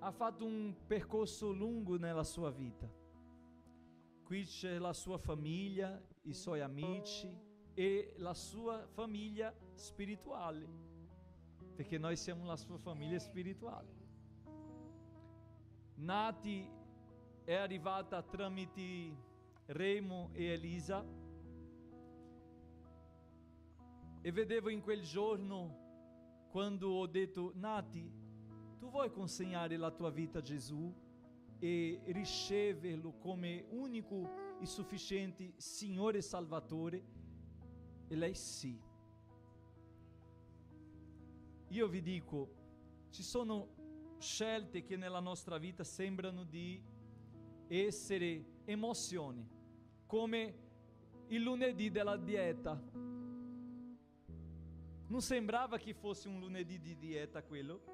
ha fatto un percorso lungo nella sua vita. Qui c'è la sua famiglia, i suoi amici e la sua famiglia spirituale, perché noi siamo la sua famiglia spirituale. Nati è arrivata tramite Remo e Elisa, e vedevo in quel giorno, quando ho detto: Nati, tu vuoi consegnare la tua vita a Gesù e riceverlo come unico e sufficiente Signore e Salvatore? E lei sì. Io vi dico, ci sono scelte che nella nostra vita sembrano di essere emozioni, come il lunedì della dieta. Non sembrava che fosse un lunedì di dieta quello?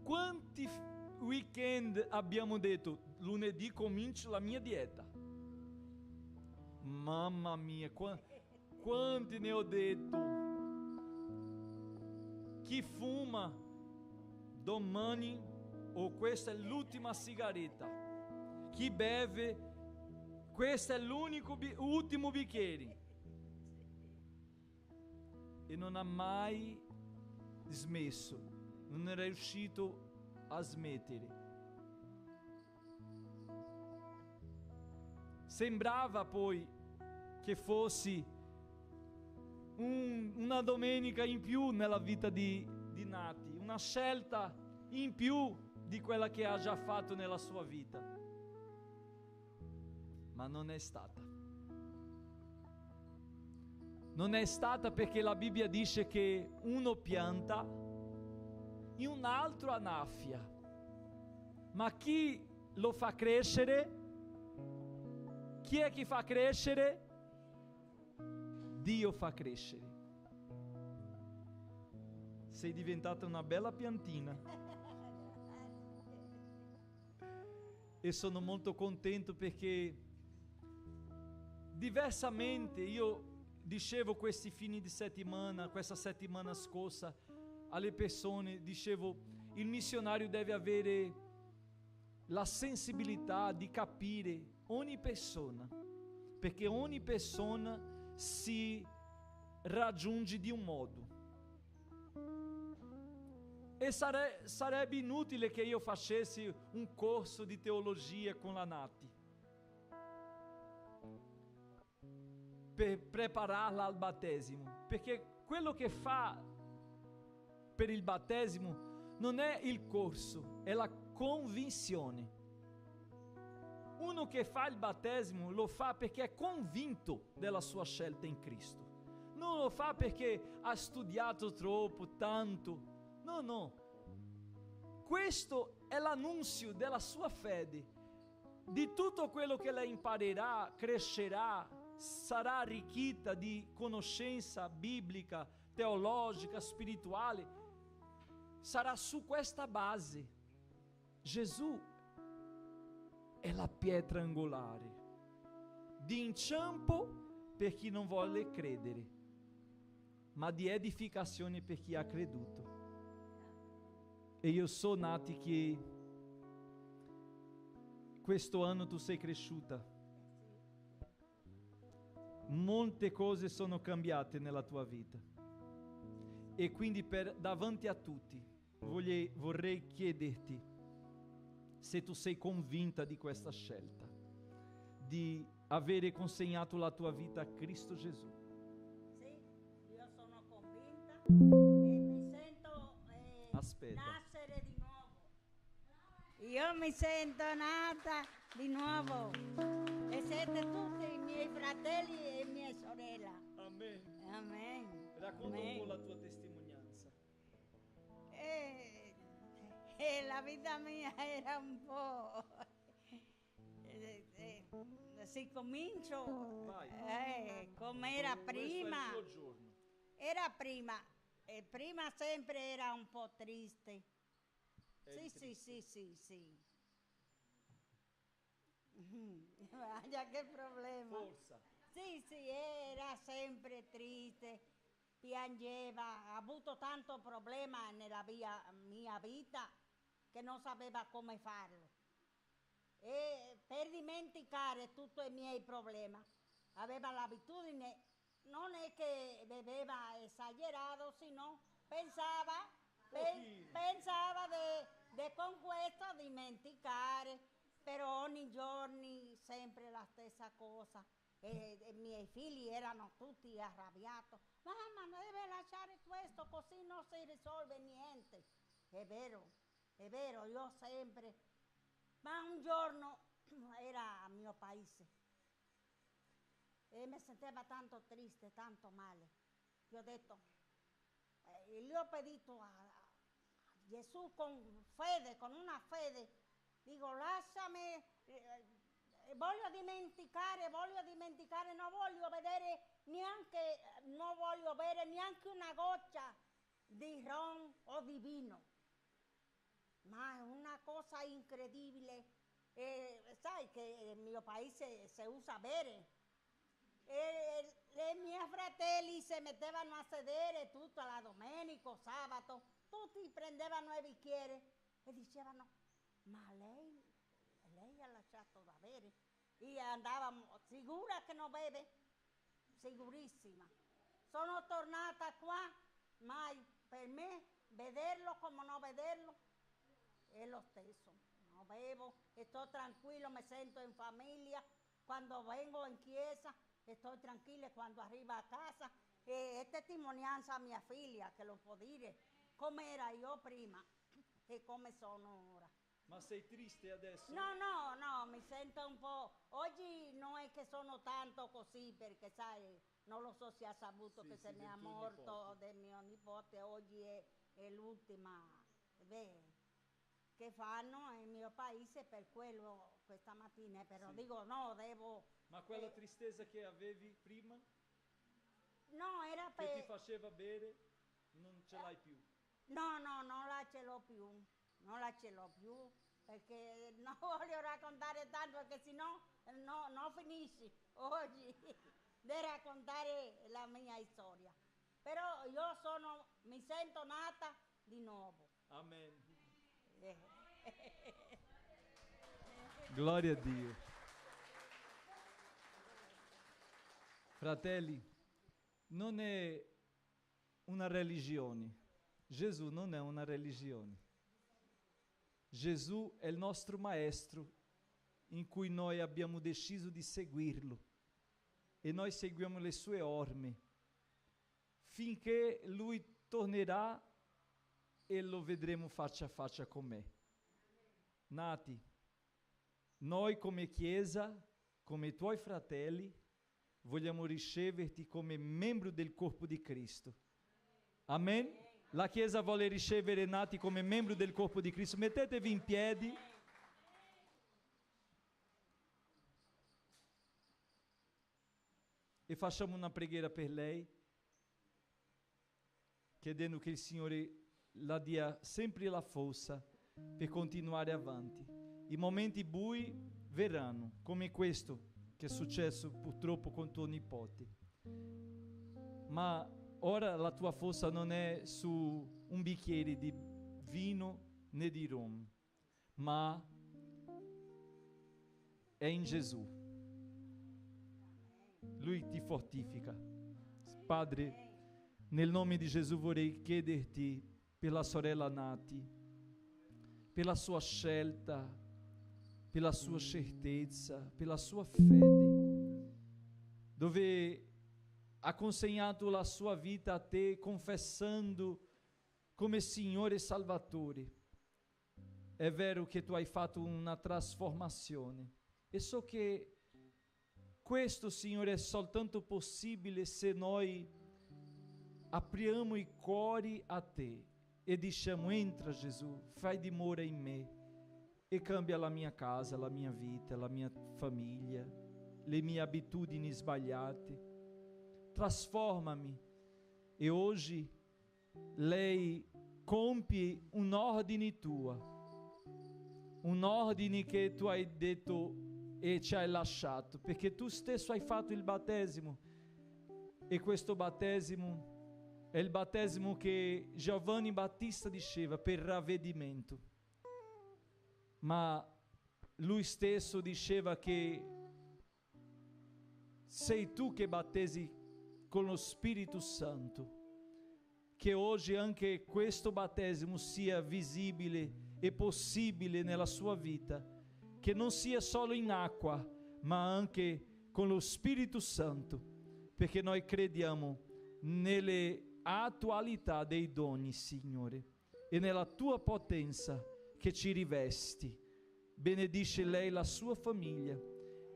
Quanti weekend abbiamo detto: lunedì comincio la mia dieta? Mamma mia, quanti ne ho detto? Chi fuma domani, o questa è l'ultima sigaretta. Chi beve, questo è l'unico ultimo bicchiere. E non ha mai smesso, non è riuscito a smettere. Sembrava poi che fossi una domenica in più nella vita di Nati, una scelta in più di quella che ha già fatto nella sua vita. Ma non è stata. Non è stata, perché la Bibbia dice che uno pianta e un altro annaffia. Ma chi lo fa crescere? Chi è che fa crescere? Dio fa crescere. Sei diventata una bella piantina. E sono molto contento, perché diversamente io dicevo questi fini di settimana, questa settimana scorsa, alle persone, dicevo: il missionario deve avere la sensibilità di capire ogni persona, perché ogni persona si raggiunge di un modo. E sarebbe inutile che io facessi un corso di teologia con la Nati per prepararla al battesimo, perché quello che fa per il battesimo non è il corso, è la convinzione. Uno che fa il battesimo lo fa perché è convinto della sua scelta in Cristo, non lo fa perché ha studiato troppo, tanto. No. Questo è l'annunzio della sua fede. Di tutto quello che lei imparerà, crescerà, sarà arricchita di conoscenza biblica, teologica, spirituale, sarà su questa base. Gesù è la pietra angolare, di inciampo per chi non vuole credere, ma di edificazione per chi ha creduto. E io so, Nati, che questo anno tu sei cresciuta. Molte cose sono cambiate nella tua vita. E quindi davanti a tutti vorrei chiederti se tu sei convinta di questa scelta, di avere consegnato la tua vita a Cristo Gesù. Sì, io sono convinta e mi sento nascere di nuovo. Io mi sento nata di nuovo e siete tutti i miei fratelli e mie sorelle. Amen. Amen. Racconta Amen. un po' la tua testimonianza. La vita mia era un po'... si comincio come era prima. Questo è il tuo giorno. Era prima, e prima sempre era un po' triste. Sì. Vaya, che problema. Forza. Sì, era sempre triste, piangeva, ha avuto tanto problema nella mia vita che non sapeva come farlo. E per dimenticare tutti i miei problemi, aveva l'abitudine, non è che beveva esagerato, sino pensava con questo dimenticare, però ogni giorno sempre la stessa cosa. E i miei figli erano tutti arrabbiati. Mamma, non deve lasciare questo, così non si risolve niente. È vero, io sempre. Ma un giorno era al mio paese e mi sentiva tanto triste, tanto male. Io ho detto, gli ho pedito a Gesù con fede, con una fede, dico lasciami, voglio dimenticare, non voglio bere neanche una goccia di ron o di vino. Ma è una cosa incredibile, sai che nel mio paese si usa bere, e i miei fratelli si mettevano a sedere tutta la domenica, sabato, tutti prendevano il bicchiere e dicevano, ma lei ha lasciato da bere? E andavamo, sicura che non beve? Sicurissima. Sono tornata qua, ma per me vederlo come non vederlo è lo stesso. Non bevo, sto tranquillo, mi sento in famiglia. Quando vengo in chiesa sto tranquilla, quando arrivo a casa è testimonianza a mia figlia che lo può dire come era io prima e come sono ora. Ma sei triste adesso? No, mi sento un po'. Oggi non è che sono tanto così, perché sai, non lo so se ha saputo che se ne è morto del mio nipote, oggi è l'ultima. Che fanno nel mio paese per quello questa mattina, però dico no, devo. Ma quella tristezza che avevi prima? No, era per. Che ti faceva bere, non ce l'hai più? No, non la ce l'ho più, perché non voglio raccontare tanto, perché sennò non finisci oggi di raccontare la mia storia. Però io mi sento nata di nuovo. Amen. Gloria a Dio. Fratelli, non è una religione. Gesù non è una religione. Gesù è il nostro maestro in cui noi abbiamo deciso di seguirlo e noi seguiamo le sue orme finché lui tornerà e lo vedremo faccia a faccia con me. Nati, noi come Chiesa, come i tuoi fratelli, vogliamo riceverti come membro del corpo di Cristo. Amen? La Chiesa vuole ricevere Nati come membro del corpo di Cristo. Mettetevi in piedi. E facciamo una preghiera per lei, chiedendo che il Signore la dia sempre la forza per continuare avanti. I momenti bui verranno, come questo che è successo purtroppo con tuo nipote. Ma ora la tua forza non è su un bicchiere di vino né di rum, ma è in Gesù. Lui ti fortifica. Padre, nel nome di Gesù vorrei chiederti per la sorella Nati, per la sua scelta, per la sua certezza, per la sua fede, dove ha consegnato la sua vita a te, confessando come Signore e Salvatore. È vero che tu hai fatto una trasformazione e so che questo, Signore, è soltanto possibile se noi apriamo i cuori a te e diciamo: entra Gesù, fai dimora in me e cambia la mia casa, la mia vita, la mia famiglia, le mie abitudini sbagliate. Trasformami. E oggi lei compie un ordine tua, un ordine che tu hai detto e ci hai lasciato, perché tu stesso hai fatto il battesimo, e questo battesimo è il battesimo che Giovanni Battista diceva per ravvedimento, ma lui stesso diceva che sei tu che battesi con lo Spirito Santo. Che oggi anche questo battesimo sia visibile e possibile nella sua vita, che non sia solo in acqua, ma anche con lo Spirito Santo, perché noi crediamo nelle attualità dei doni, Signore, e nella tua potenza che ci rivesti. Benedice lei la sua famiglia,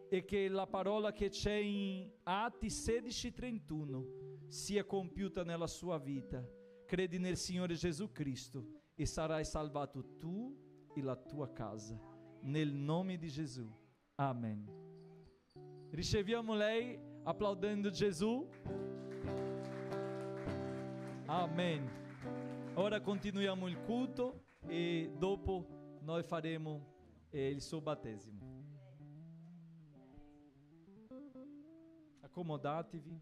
e che la parola che c'è in Atti 16:31 sia compiuta nella sua vita. Credi nel Signore Gesù Cristo e sarai salvato tu e la tua casa, nel nome di Gesù. Amen. Riceviamo lei applaudendo Gesù. Amen. Ora continuiamo il culto e dopo noi faremo il suo battesimo. Accomodatevi.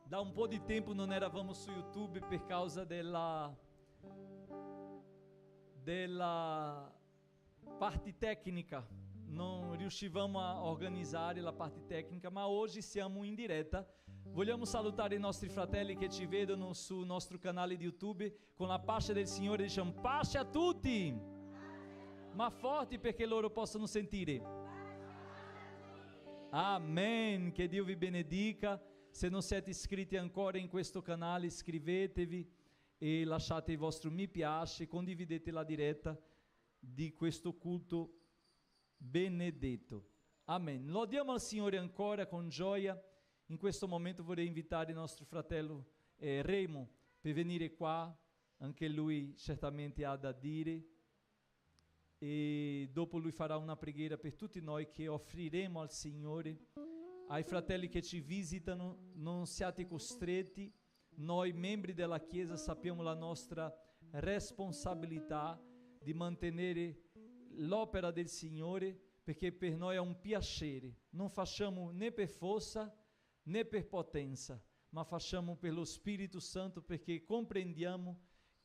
Da un po' di tempo non eravamo su YouTube per causa della parte tecnica. Non riuscivamo a organizzare la parte tecnica, ma oggi siamo in diretta. Vogliamo salutare i nostri fratelli che ci vedono sul nostro canale di YouTube. Con la pace del Signore diciamo pace a tutti, ma forti perché loro possano sentire. Amen, che Dio vi benedica. Se non siete iscritti ancora in questo canale, iscrivetevi e lasciate il vostro mi piace, condividete la diretta di questo culto benedetto. Amen. Lodiamo al Signore ancora con gioia. In questo momento vorrei invitare il nostro fratello Remo per venire qua, anche lui certamente ha da dire, e dopo lui farà una preghiera per tutti noi che offriremo al Signore. Ai fratelli che ci visitano, non siate costretti. Noi membri della Chiesa sappiamo la nostra responsabilità di mantenere l'opera del Signore, perché per noi è un piacere. Non facciamo né per forza né per potenza, ma facciamo per lo Spirito Santo, perché comprendiamo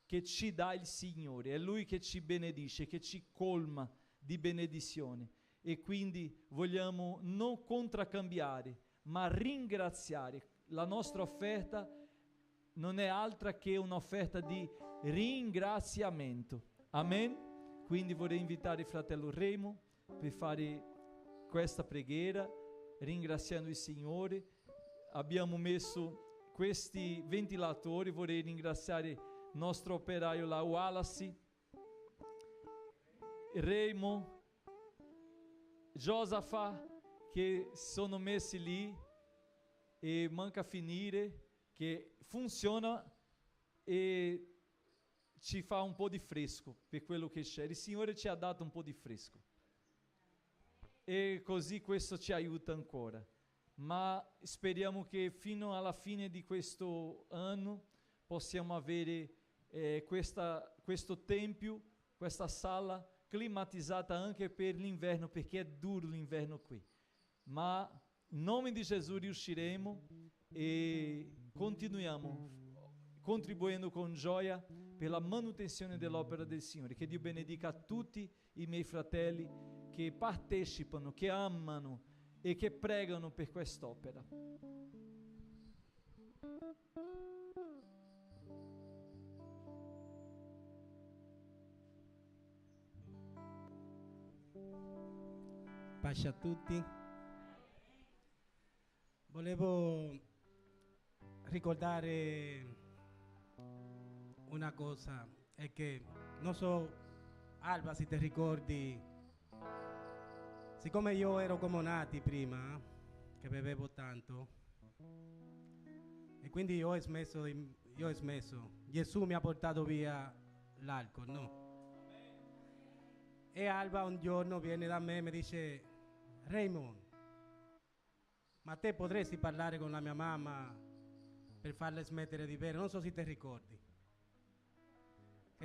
che ci dà il Signore. È Lui che ci benedice, che ci colma di benedizione. E quindi vogliamo non contraccambiare, ma ringraziare. La nostra offerta non è altra che un'offerta di ringraziamento. Amen? Quindi vorrei invitare il fratello Remo per fare questa preghiera, ringraziando il Signore. Abbiamo messo questi ventilatori, vorrei ringraziare il nostro operaio là, Wallace, Remo, Josafa, che sono messi lì e manca a finire, che funziona e ci fa un po' di fresco per quello che c'è. Il Signore ci ha dato un po' di fresco e così questo ci aiuta ancora, ma speriamo che fino alla fine di questo anno possiamo avere questo tempio, questa sala climatizzata anche per l'inverno, perché è duro l'inverno qui, ma in nome di Gesù riusciremo e continuiamo contribuendo con gioia per la manutenzione dell'opera del Signore. Che Dio benedica a tutti i miei fratelli che partecipano, che amano e che pregano per quest'opera. Pace a tutti. Volevo ricordare una cosa, è che non so, Alba, se ti ricordi, siccome io ero come Nati prima, che bevevo tanto, e quindi io ho smesso, Gesù mi ha portato via l'alcol, no? E Alba un giorno viene da me e mi dice: Raymond, ma te potresti parlare con la mia mamma per farle smettere di bere? Non so se ti ricordi.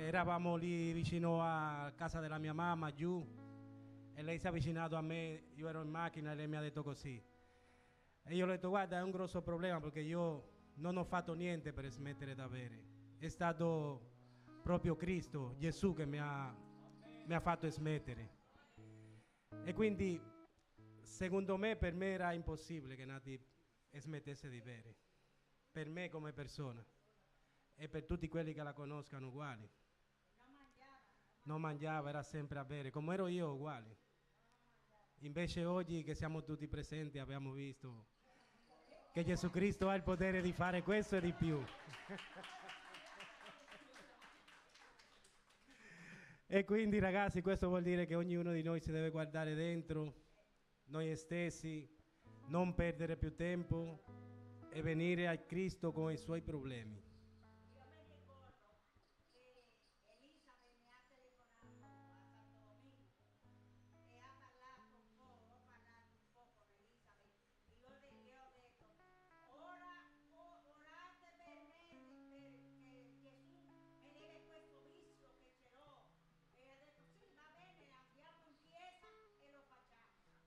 eravamo lì vicino a casa della mia mamma, giù, e lei si è avvicinato a me, io ero in macchina e lei mi ha detto così. E io ho detto, guarda, è un grosso problema perché io non ho fatto niente per smettere di bere. È stato proprio Cristo, Gesù, che mi ha fatto smettere. E quindi, secondo me, per me era impossibile che Nati smettesse di bere. Per me come persona. E per tutti quelli che la conoscano uguali. Non mangiava, era sempre a bere, come ero io uguali. Invece oggi che siamo tutti presenti abbiamo visto che Gesù Cristo ha il potere di fare questo e di più. E quindi ragazzi, questo vuol dire che ognuno di noi si deve guardare dentro, noi stessi, non perdere più tempo e venire a Cristo con i suoi problemi.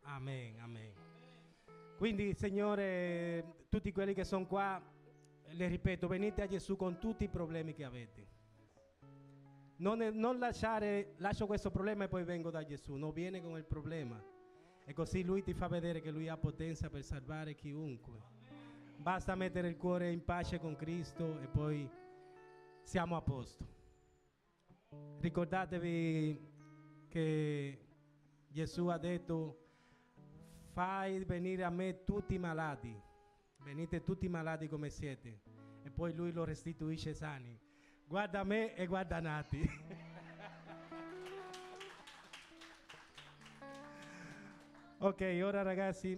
Amen, amen. Quindi, Signore, tutti quelli che sono qua, le ripeto, venite a Gesù con tutti i problemi che avete. Non lascio questo problema e poi vengo da Gesù. Non viene con il problema. E così Lui ti fa vedere che Lui ha potenza per salvare chiunque. Basta mettere il cuore in pace con Cristo e poi siamo a posto. Ricordatevi che Gesù ha detto: fai venire a me tutti i malati, venite tutti malati come siete, e poi Lui lo restituisce sani. Guarda me e guarda Nati. Ok, ora ragazzi,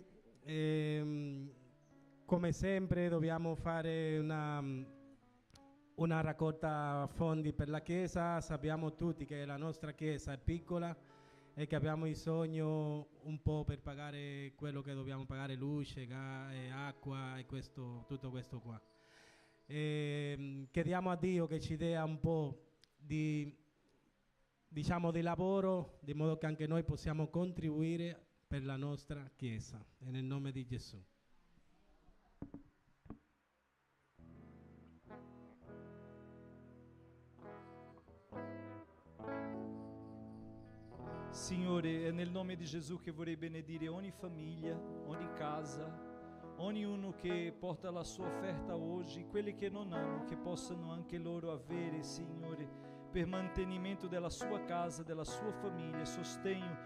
come sempre dobbiamo fare una raccolta fondi per la Chiesa. Sappiamo tutti che la nostra Chiesa è piccola e che abbiamo bisogno un po' per pagare quello che dobbiamo pagare, luce, gas, acqua e tutto questo qua. Chiediamo a Dio che ci dia un po' di lavoro, di modo che anche noi possiamo contribuire per la nostra Chiesa, e nel nome di Gesù. Signore, è nel nome di Gesù che vorrei benedire ogni famiglia, ogni casa, ognuno che porta la sua offerta oggi, quelli che non hanno, che possano anche loro avere, Signore, per mantenimento della sua casa, della sua famiglia, sostegno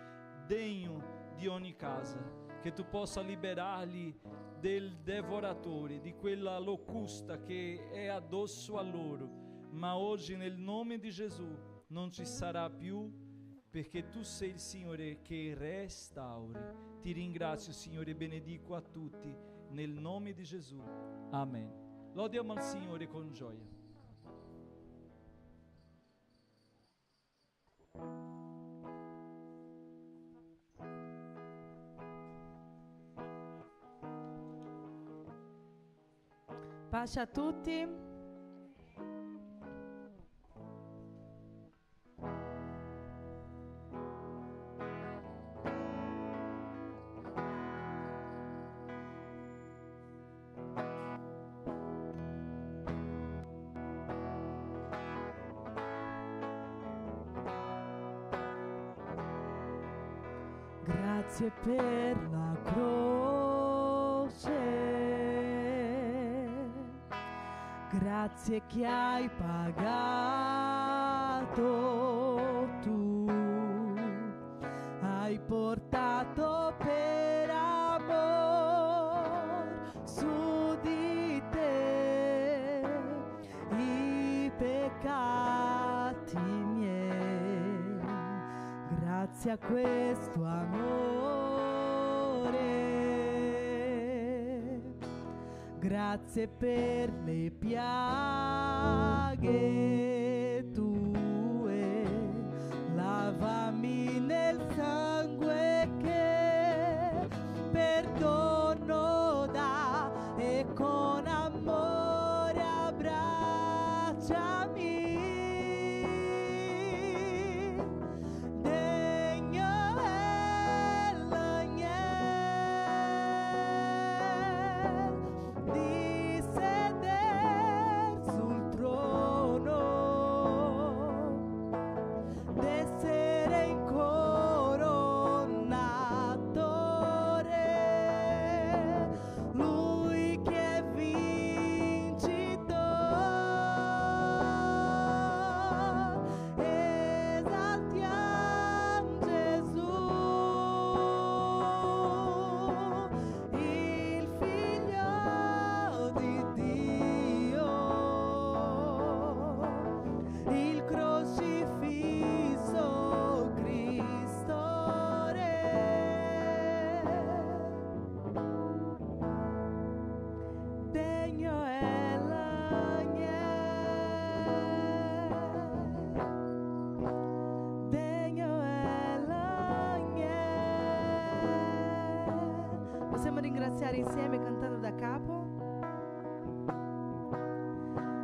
degno di ogni casa, che tu possa liberarli del devoratore, di quella locusta che è addosso a loro, ma oggi nel nome di Gesù non ci sarà più, perché tu sei il Signore che restauri. Ti ringrazio, Signore, e benedico a tutti nel nome di Gesù. Amen. Lodiamo al Signore con gioia. Pace a tutti. Grazie per la croce, grazie che hai pagato tu, hai portato per amor su di te i peccati miei. Grazie a questo amore, grazie per le piaghe tue, lavami nel sangue che perdono dà e con amore abbracciami. iniziare insieme cantando da capo?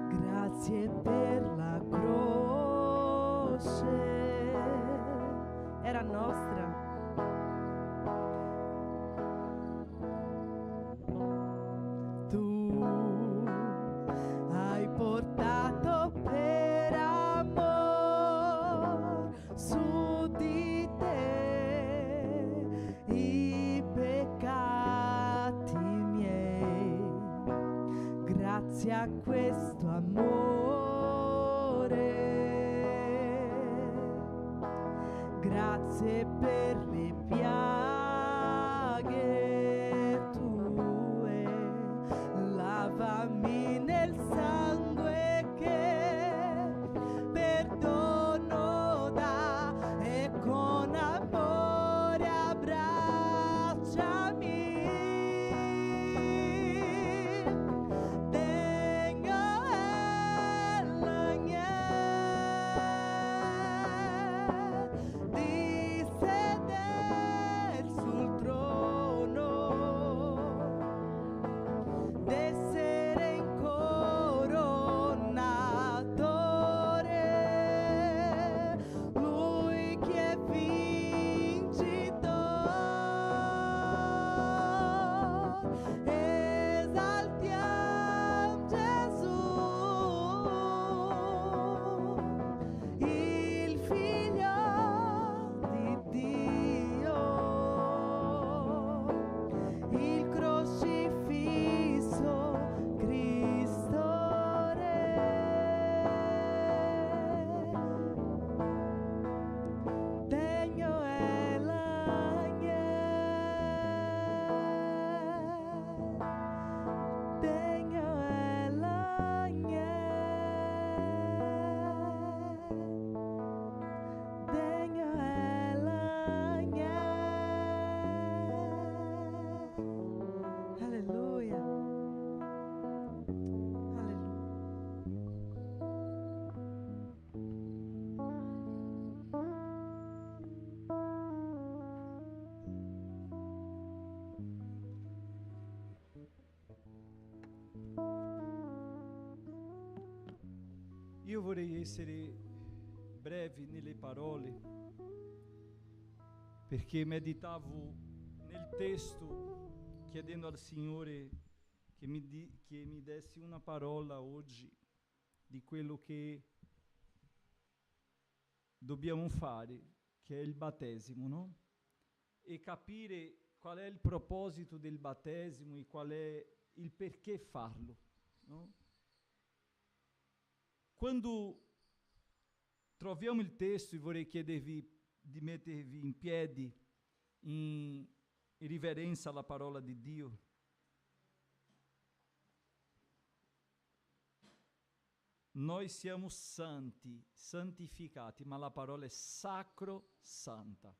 Grazie per la croce, era nostra. Tu hai portato per amor su di te i peccati miei. Grazie a questo amore, grazie per le piaghe tue, lavami nel sangue che perdono dà e con amore abbracciami. Degno è l'agnello di sedere sul trono, d'essere incoronatore, lui che è vincitore. Esaltiamo Gesù, il figlio di Dio, il crocifisso Cristo Re. Degno è l'agnello, degno è l'agnello, degno è l'agnello. Alleluia. Alleluia. Io vorrei essere breve nelle parole, perché meditavo nel testo chiedendo al Signore che mi desse una parola oggi di quello che dobbiamo fare, che è il battesimo, no? E capire qual è il proposito del battesimo e qual è il perché farlo, no? Quando troviamo il testo, e vorrei chiedervi di mettervi in piedi in riverenza alla parola di Dio. Noi siamo santi, santificati, ma la parola è sacro, santa,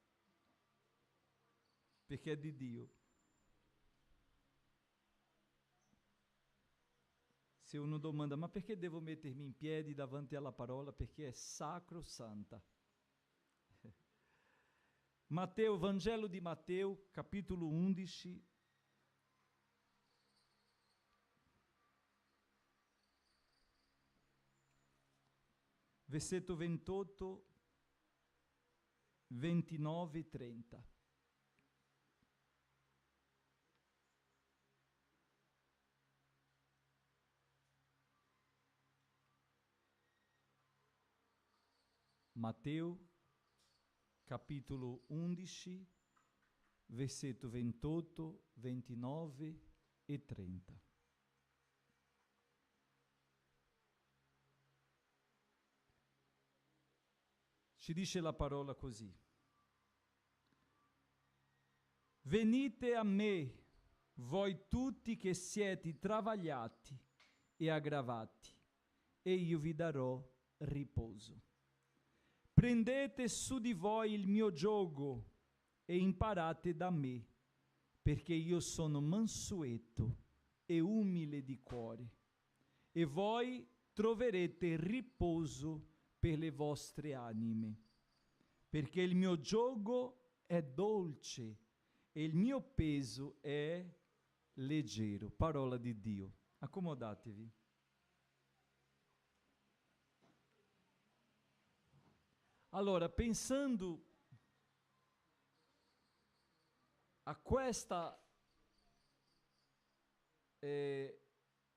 perché è di Dio. Se uno domanda, ma perché devo mettermi in piedi davanti alla parola? Perché è sacro, santa. Matteo, Vangelo di Matteo, capitolo 11, versetto 28, 29 e 30. Matteo, capitolo 11, versetto 28, 29 e 30. Ci dice la parola così: venite a me, voi tutti che siete travagliati e aggravati, e io vi darò riposo. Prendete su di voi il mio giogo e imparate da me, perché io sono mansueto e umile di cuore, e voi troverete riposo per le vostre anime, perché il mio giogo è dolce e il mio peso è leggero. Parola di Dio. Accomodatevi. Allora, pensando a questa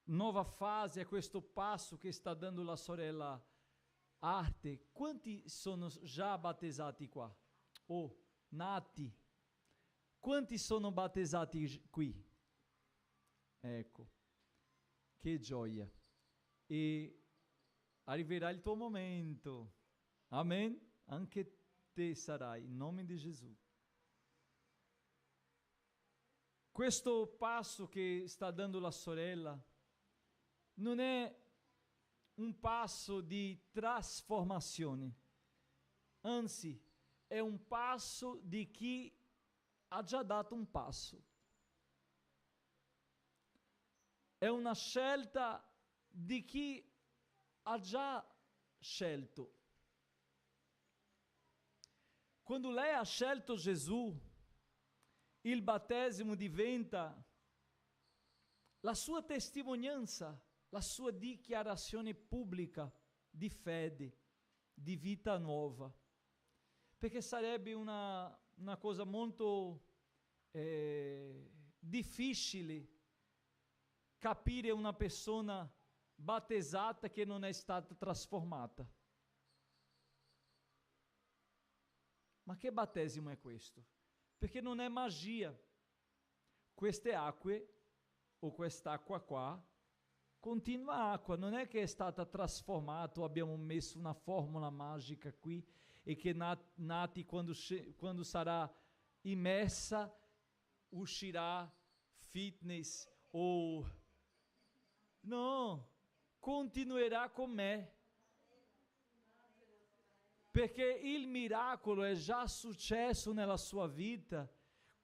nuova fase, a questo passo che sta dando la sorella Arte, quanti sono già battezzati qua? O nati? Quanti sono battezzati qui? Ecco, che gioia. E arriverà il tuo momento. Amen? Anche te sarai, in nome di Gesù. Questo passo che sta dando la sorella non è un passo di trasformazione, anzi è un passo di chi ha già dato un passo. È una scelta di chi ha già scelto. Quando lei ha scelto Gesù, il battesimo diventa la sua testimonianza, la sua dichiarazione pubblica di fede, di vita nuova. Perché sarebbe una cosa molto difficile capire una persona battezzata che non è stata trasformata. Ma che battesimo è questo? Perché non è magia. Queste acque, o quest'acqua qua, continua acqua, non è che è stata trasformata, abbiamo messo una formula magica qui, e che nati quando sarà immersa, uscirà fitness, o... No, continuerà con me. Perché il miracolo è già successo nella sua vita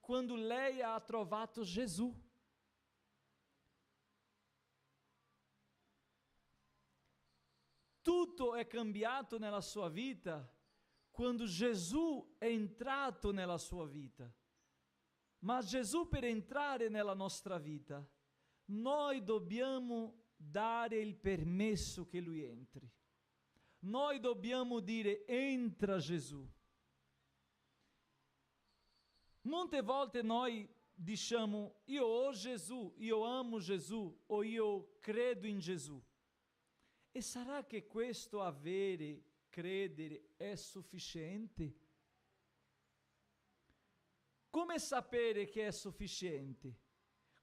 quando lei ha trovato Gesù. Tutto è cambiato nella sua vita quando Gesù è entrato nella sua vita. Ma Gesù, per entrare nella nostra vita, noi dobbiamo dare il permesso che Lui entri. Noi dobbiamo dire: entra Gesù. Molte volte noi diciamo: io ho Gesù, io amo Gesù, o io credo in Gesù. E sarà che questo avere, credere, è sufficiente? Come sapere che è sufficiente?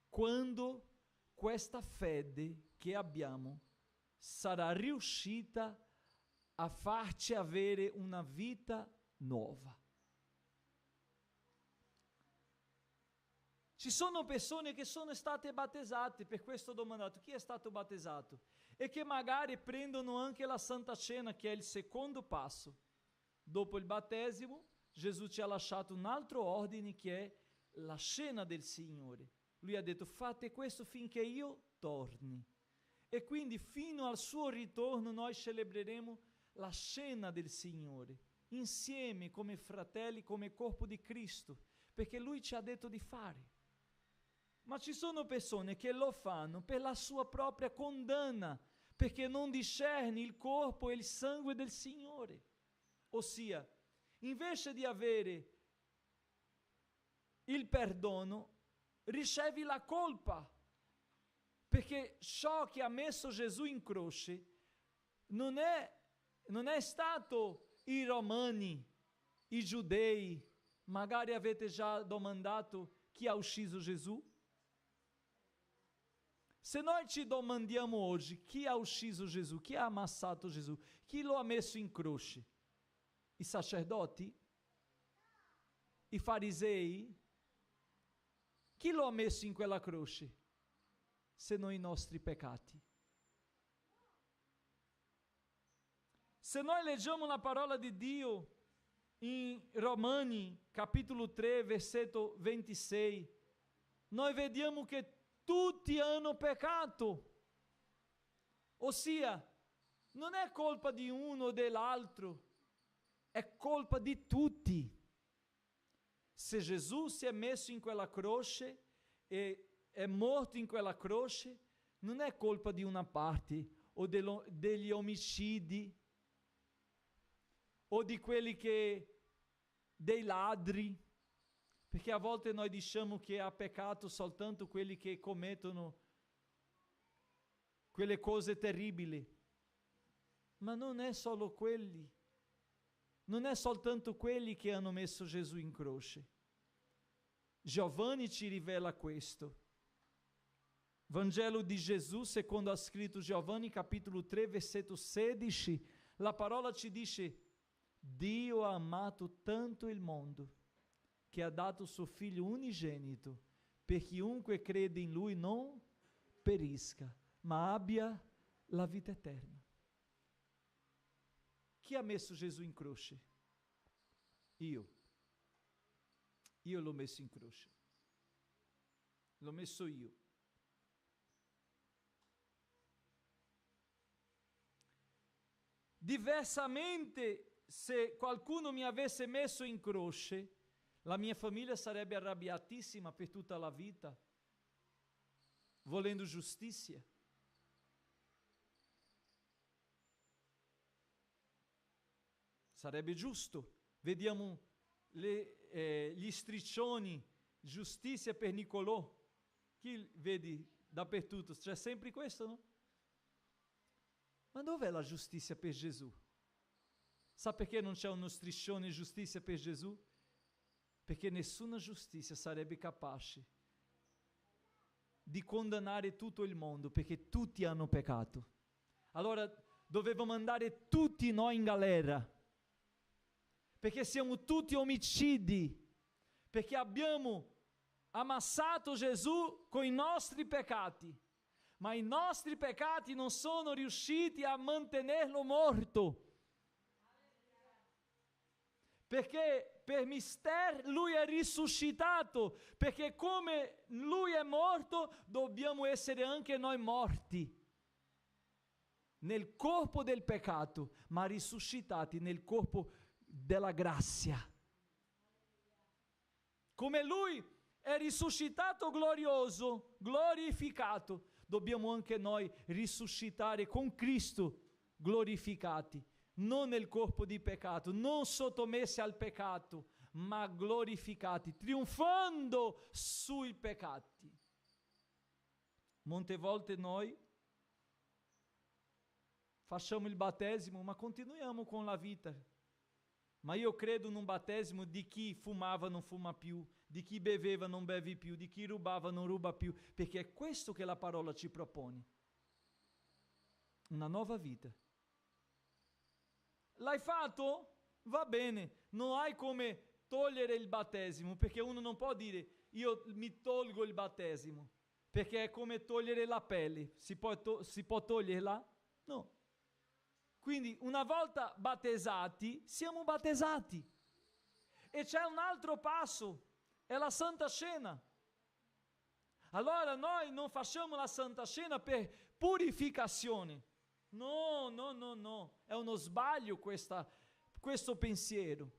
Quando questa fede che abbiamo sarà riuscita a farci avere una vita nuova. Ci sono persone che sono state battezzate, per questo ho domandato: chi è stato battezzato? E che magari prendono anche la Santa Cena, che è il secondo passo. Dopo il battesimo, Gesù ci ha lasciato un altro ordine, che è la cena del Signore. Lui ha detto: fate questo finché io torni. E quindi fino al suo ritorno noi celebreremo la cena del Signore, insieme come fratelli, come corpo di Cristo, perché Lui ci ha detto di fare. Ma ci sono persone che lo fanno per la sua propria condanna, perché non discerni il corpo e il sangue del Signore. Ossia, invece di avere il perdono, ricevi la colpa, perché ciò che ha messo Gesù in croce non è stato i romani, i giudei. Magari avete già domandato chi ha ucciso Gesù? Se noi ci domandiamo oggi chi ha ucciso Gesù, chi ha amassato Gesù, chi lo ha messo in croce? I sacerdoti? I farisei? Chi lo ha messo in quella croce? Se non i nostri peccati. Se noi leggiamo la parola di Dio in Romani, capitolo 3, versetto 26, noi vediamo che tutti hanno peccato. Ossia, non è colpa di uno o dell'altro, è colpa di tutti. Se Gesù si è messo in quella croce e è morto in quella croce non è colpa di una parte o degli omicidi o di quelli dei ladri, perché a volte noi diciamo che ha peccato soltanto quelli che commettono quelle cose terribili, ma non è solo quelli, non è soltanto quelli che hanno messo Gesù in croce. Giovanni ci rivela questo. Vangelo di Gesù, secondo ha scritto Giovanni, capitolo 3, versetto 16, la parola ci dice: Dio ha amato tanto il mondo che ha dato suo figlio unigenito, per chiunque crede in lui non perisca, ma abbia la vita eterna. Chi ha messo Gesù in croce? Io l'ho messo in croce, l'ho messo io. Diversamente, se qualcuno mi avesse messo in croce, la mia famiglia sarebbe arrabbiatissima per tutta la vita, volendo giustizia. Sarebbe giusto. Vediamo gli striscioni, giustizia per Nicolò. Chi vedi dappertutto? C'è sempre questo, no? Ma dov'è la giustizia per Gesù? Sa perché non c'è uno striscione giustizia per Gesù? Perché nessuna giustizia sarebbe capace di condannare tutto il mondo, perché tutti hanno peccato. Allora dovevamo andare tutti noi in galera, perché siamo tutti omicidi, perché abbiamo ammassato Gesù con i nostri peccati, ma i nostri peccati non sono riusciti a mantenerlo morto, perché per mistero lui è risuscitato, perché come lui è morto dobbiamo essere anche noi morti nel corpo del peccato, ma risuscitati nel corpo della grazia. Come lui è risuscitato glorioso, glorificato, dobbiamo anche noi risuscitare con Cristo glorificati, non nel corpo di peccato, non sottomessi al peccato, ma glorificati, trionfando sui peccati. Molte volte noi facciamo il battesimo, ma continuiamo con la vita. Ma io credo in un battesimo di chi fumava non fuma più, di chi beveva non beve più, di chi rubava non ruba più, perché è questo che la parola ci propone. Una nuova vita. L'hai fatto? Va bene, non hai come togliere il battesimo, perché uno non può dire io mi tolgo il battesimo, perché è come togliere la pelle. Si può toglierla? No. Quindi una volta battezzati, siamo battezzati. E c'è un altro passo, è la Santa Cena. Allora noi non facciamo la Santa Cena per purificazione. No, è uno sbaglio questo pensiero.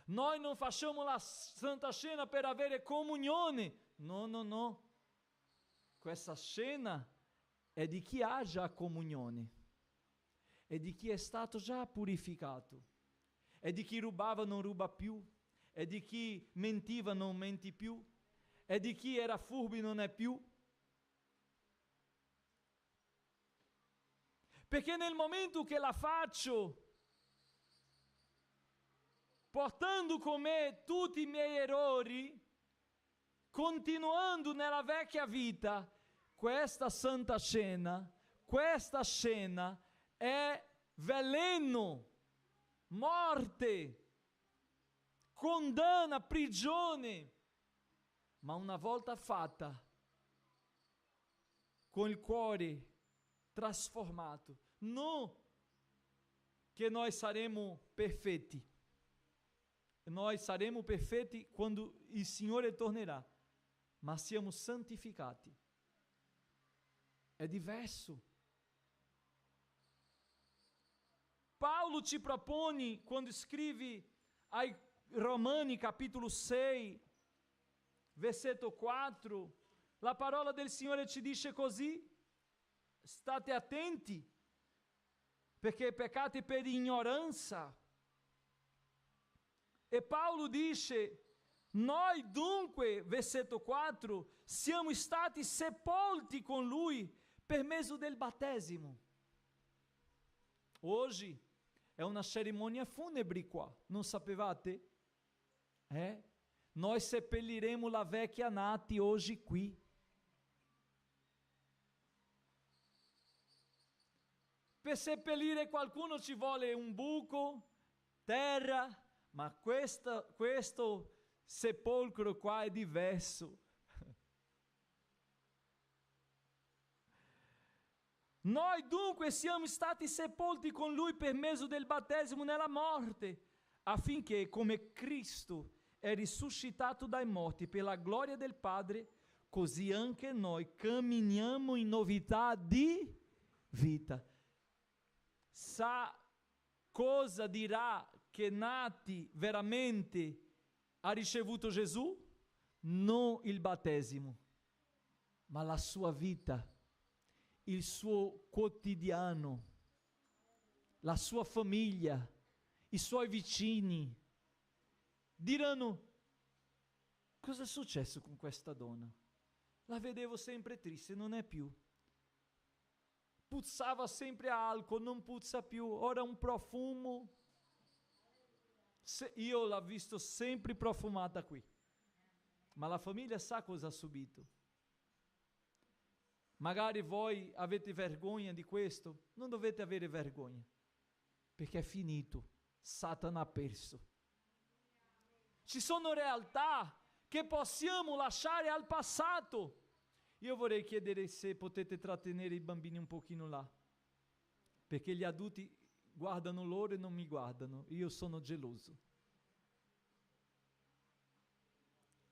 Noi non facciamo la Santa Cena per avere comunione. No. Questa cena è di chi ha già comunione. È di chi è stato già purificato, è di chi rubava non ruba più, è di chi mentiva non menti più, è di chi era furbi non è più. Perché nel momento che la faccio, portando con me tutti i miei errori, continuando nella vecchia vita, questa Santa Cena è veleno, morte, condanna, prigione. Ma una volta fatta, con il cuore trasformato, non che noi saremo perfetti. Noi saremo perfetti quando il Signore tornerà, ma siamo santificati. È diverso. Paolo ci propone, quando scrive ai Romani capitolo 6, versetto 4, La parola del Signore ci dice così. State attenti, perché peccate per ignoranza. E Paolo dice: noi dunque, versetto 4, siamo stati sepolti con lui per mezzo del battesimo. Oggi è una cerimonia funebre qua, non sapevate? Noi seppelliremo la vecchia nati oggi qui. Per seppellire qualcuno ci vuole un buco, terra, ma questo sepolcro qua è diverso. Noi dunque siamo stati sepolti con lui per mezzo del battesimo nella morte, affinché come Cristo è risuscitato dai morti per la gloria del Padre, così anche noi camminiamo in novità di vita. Sa cosa dirà che nati veramente ha ricevuto Gesù? Non il battesimo, ma la sua vita, il suo quotidiano, la sua famiglia, i suoi vicini. Diranno: cosa è successo con questa donna? La vedevo sempre triste, non è più. Puzzava sempre alcol, non puzza più, ora un profumo. Io l'ho visto sempre profumata qui. Ma la famiglia sa cosa ha subito. Magari voi avete vergogna di questo, non dovete avere vergogna, perché è finito, Satana ha perso. Ci sono realtà che possiamo lasciare al passato. Io vorrei chiedere se potete trattenere i bambini un pochino là, perché gli adulti guardano loro e non mi guardano, io sono geloso.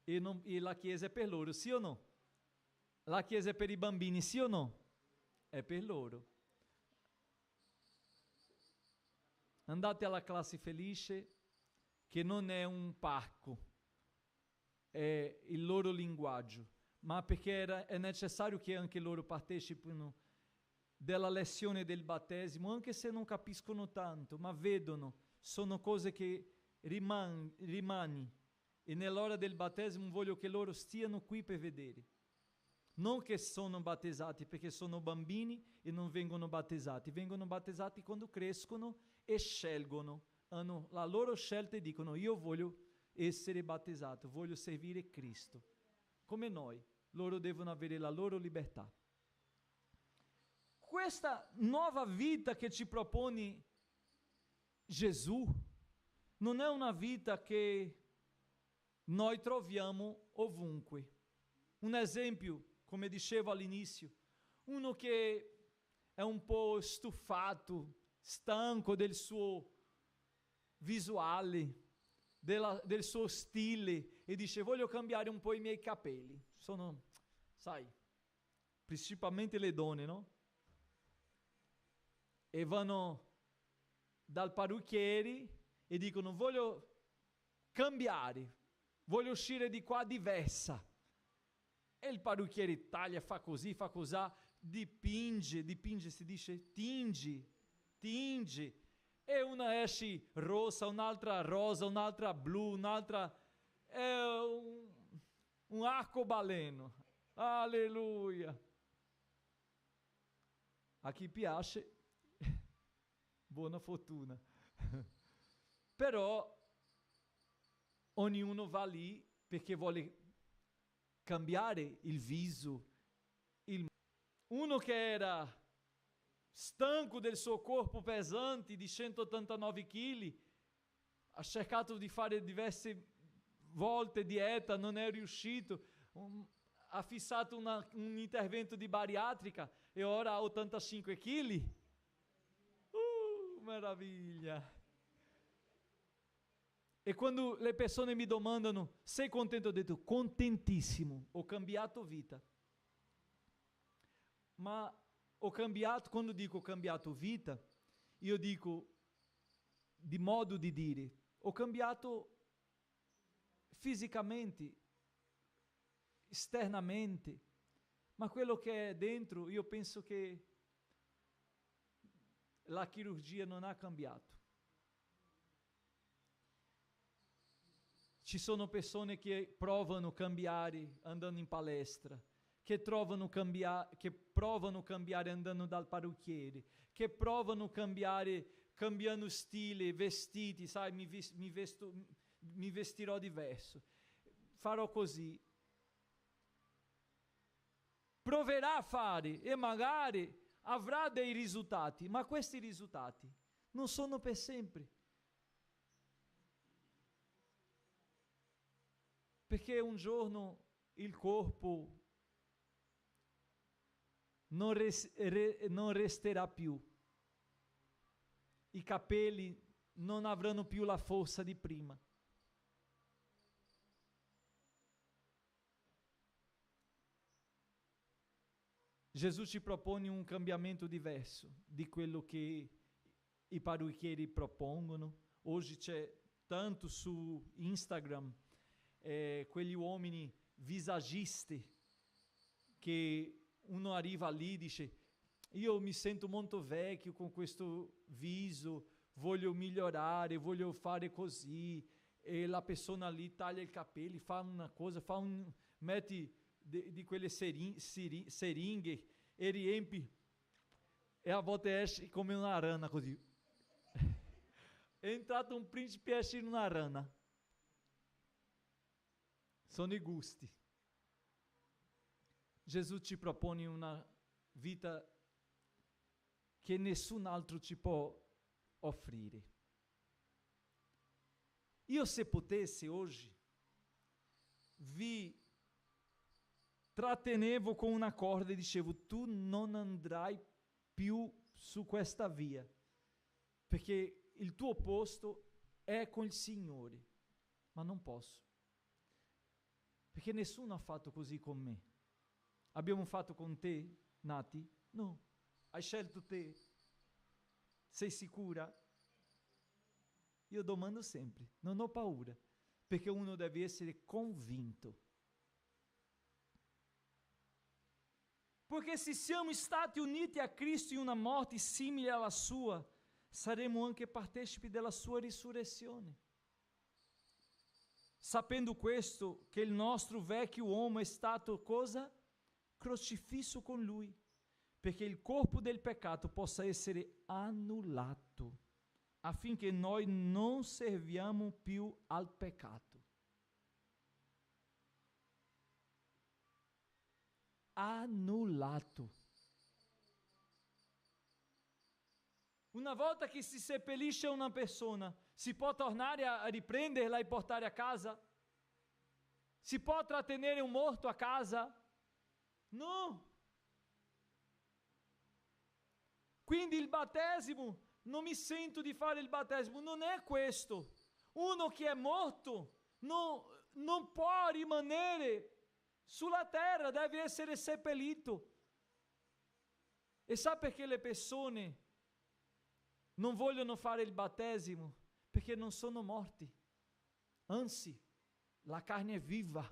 E la chiesa è per loro, sì o no? La chiesa è per i bambini, sì o no? È per loro. Andate alla classe felice, che non è un parco, è il loro linguaggio, ma perché è necessario che anche loro partecipino della lezione del battesimo, anche se non capiscono tanto, ma vedono, sono cose che rimani, e nell'ora del battesimo voglio che loro stiano qui per vedere. Non che sono battezzati, perché sono bambini e non vengono battezzati quando crescono e scelgono, hanno la loro scelta e dicono: io voglio essere battezzato, voglio servire Cristo. Come noi, loro devono avere la loro libertà. Questa nuova vita che ci propone Gesù non è una vita che noi troviamo ovunque. Un esempio, come dicevo all'inizio, uno che è un po' stufato, stanco del suo visuale, del suo stile, e dice: voglio cambiare un po' i miei capelli. Sono, sai, principalmente le donne, no? E vanno dal parrucchiere e dicono: voglio cambiare, voglio uscire di qua diversa. E il parrucchiere taglia, fa così, fa cosà, dipinge, si dice, tinge. E una esce rossa, un'altra rosa, un'altra blu, un'altra... È un arcobaleno. Alleluia. A chi piace, buona fortuna. Però ognuno va lì perché vuole cambiare il viso. Uno che era stanco del suo corpo pesante di 189 kg, ha cercato di fare diverse volte dieta, non è riuscito, ha fissato un intervento di bariatrica e ora ha 85 kg. Meraviglia! E quando le persone mi domandano: sei contento? Ho detto: contentissimo, ho cambiato vita. Ma ho cambiato, quando dico ho cambiato vita, io dico di modo di dire, ho cambiato fisicamente, esternamente, ma quello che è dentro, io penso che la chirurgia non ha cambiato. Ci sono persone che provano a cambiare andando in palestra, che provano a cambiare andando dal parrucchiere, che provano a cambiare cambiando stile, vestiti, sai, mi vestirò diverso, farò così. Proverà a fare e magari avrà dei risultati, ma questi risultati non sono per sempre. Perché un giorno il corpo non resterà più. I capelli non avranno più la forza di prima. Gesù ci propone un cambiamento diverso di quello che i parrucchieri propongono. Oggi c'è tanto su Instagram quegli uomini visagisti che uno arriva lì e dice: io mi sento molto vecchio con questo viso, voglio migliorare, voglio fare così, e la persona lì taglia i capelli, fa una cosa, mette di quelle seringhe e riempi, e a volte esce come una rana così. È entrato un principe e esce in una rana. Sono i gusti. Gesù ci propone una vita che nessun altro ci può offrire. Io, se potessi oggi, vi trattenevo con una corda e dicevo: tu non andrai più su questa via, perché il tuo posto è con il Signore. Ma non posso, perché nessuno ha fatto così con me. Abbiamo fatto con te, Nati? No. Hai scelto te? Sei sicura? Io domando sempre, non ho paura, perché uno deve essere convinto. Perché se siamo stati uniti a Cristo in una morte simile alla sua, saremo anche partecipi della sua risurrezione. Sapendo questo, che il nostro vecchio uomo è stato cosa? Crocifisso con lui, perché il corpo del peccato possa essere annullato, affinché noi non serviamo più al peccato. Annullato. Una volta che si seppellisce una persona, si può tornare a riprenderla e portare a casa? Si può trattenere un morto a casa? No. Quindi il battesimo, non mi sento di fare il battesimo, non è questo. Uno che è morto non può rimanere sulla terra, deve essere seppellito. E sa perché le persone non vogliono fare il battesimo? Perché non sono morti. Anzi, la carne è viva